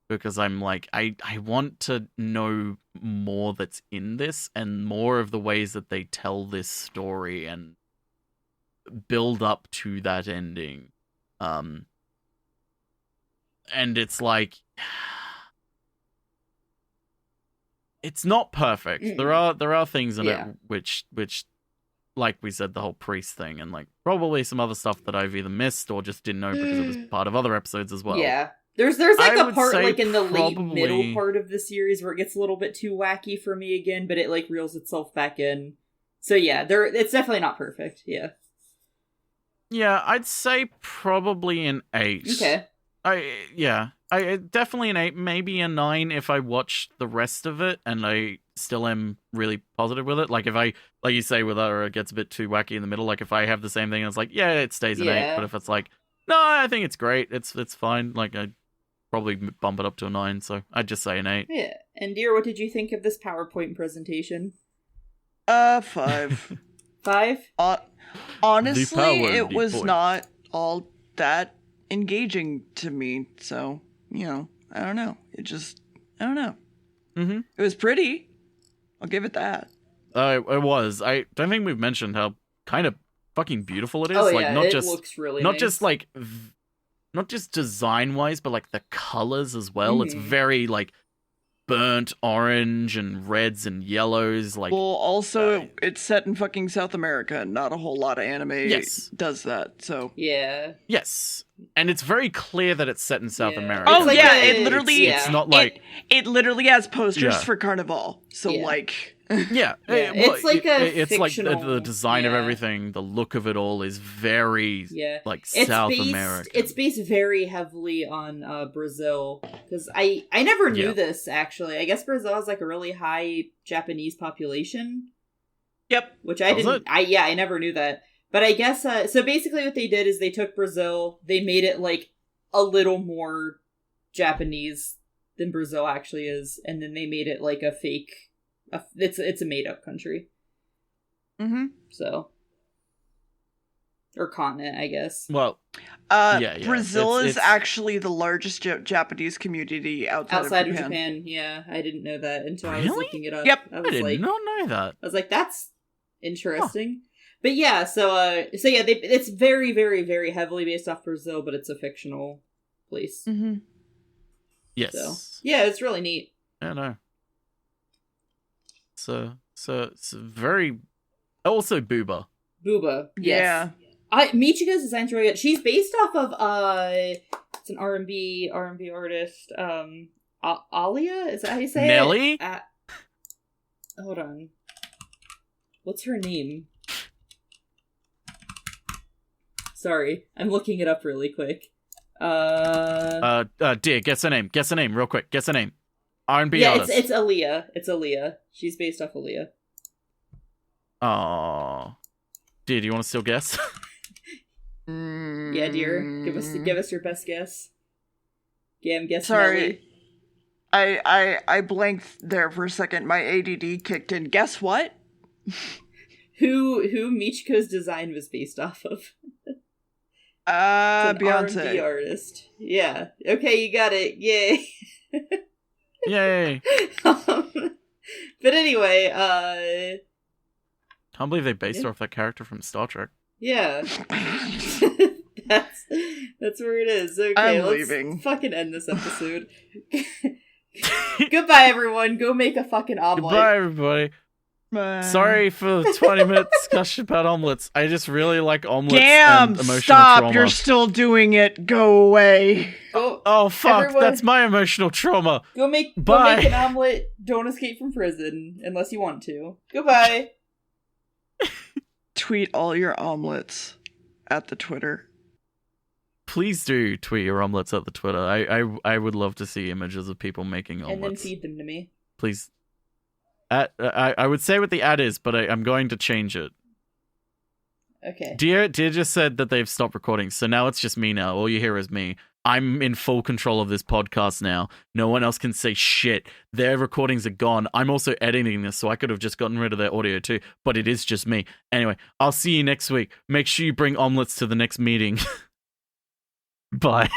Because I'm like, I want to know more that's in this and more of the ways that they tell this story and build up to that ending. And it's like, it's not perfect. There are things in it which like we said, the whole priest thing and like probably some other stuff that I've either missed or just didn't know because it was part of other episodes as well. Yeah. There's like a part like in the late middle part of the series where it gets a little bit too wacky for me again, but it like reels itself back in. So yeah, it's definitely not perfect. Yeah. Yeah, I'd say probably an 8. Okay. I definitely an 8, maybe a 9 if I watch the rest of it and I still am really positive with it. Like if I, like you say, with her, it gets a bit too wacky in the middle. Like if I have the same thing, and it's like, yeah, it stays an 8. But if it's like, no, I think it's great. It's fine. Like I probably bump it up to a 9, so I'd just say an 8. Yeah. And dear, what did you think of this PowerPoint presentation? 5. 5? Honestly, it was not all that engaging to me, so, you know, I don't know. I don't know. It was pretty. I'll give it that. It was. I don't think we've mentioned how kind of fucking beautiful it is. Oh, like, yeah, it looks really not nice. just like, not just design wise, but like the colors as well. It's very like burnt orange and reds and yellows. Like, well, also it's set in fucking South America. Not a whole lot of anime does that. So yeah, yes, and it's very clear that it's set in South America. Oh like yeah, it literally. It's not like it literally has posters for Carnival. So like. It's like it's fictional, like the design of everything, the look of it all is very like South American. It's based very heavily on Brazil, because I never knew this actually. I guess Brazil has like a really high Japanese population. Yep, which I didn't. I never knew that. But I guess so. Basically, what they did is they took Brazil, they made it like a little more Japanese than Brazil actually is, and then they made it like a fake. It's a made up country. So or continent, I guess. Well, Brazil is actually the largest Japanese community outside of Japan. Yeah, I didn't know that until I was looking it up. Yep, I did not know that. I was like, that's interesting. Huh. But yeah, it's very, very, very heavily based off Brazil, but it's a fictional place. Mm-hmm. Yes. So yeah, it's really neat. I know. So it's very also Booba. Booba, yes. Yeah. Michiko's design's really good. She's based off of it's an R&B artist. Alia, is that how you say Nelly? it? Hold on. What's her name? Sorry, I'm looking it up really quick. Dear, guess her name. Guess her name, real quick. Guess her name. R&B artist. It's Aaliyah. It's Aaliyah. She's based off Aaliyah. Oh, dear, do you want to still guess? Yeah, dear. Give us your best guess. Gamb, guess. Sorry, I blanked there for a second. My ADD kicked in. Guess what? Who Michiko's design was based off of? Beyonce. R&B artist. Yeah. Okay, you got it. Yay. Yay. But anyway, can't believe they based her off that character from Star Trek. Yeah. That's where it is. Okay, let's leaving. Fucking end this episode. Goodbye, everyone. Go make a fucking omelet. Goodbye, everybody. Bye. Sorry for the 20-minute discussion about omelets. I just really like omelets Gamb, and emotional stop! trauma. You're still doing it. Go away. Oh fuck! Everyone, that's my emotional trauma. Go make an omelet. Don't escape from prison unless you want to. Goodbye. Tweet all your omelets at the Twitter. Please do tweet your omelets at the Twitter. I would love to see images of people making omelets. And then feed them to me. Please. I would say what the ad is, but I'm going to change it. Okay. Dear just said that they've stopped recording, so now it's just me now. All you hear is me. I'm in full control of this podcast now. No one else can say shit. Their recordings are gone. I'm also editing this, so I could have just gotten rid of their audio too, but it is just me. Anyway, I'll see you next week. Make sure you bring omelets to the next meeting. Bye.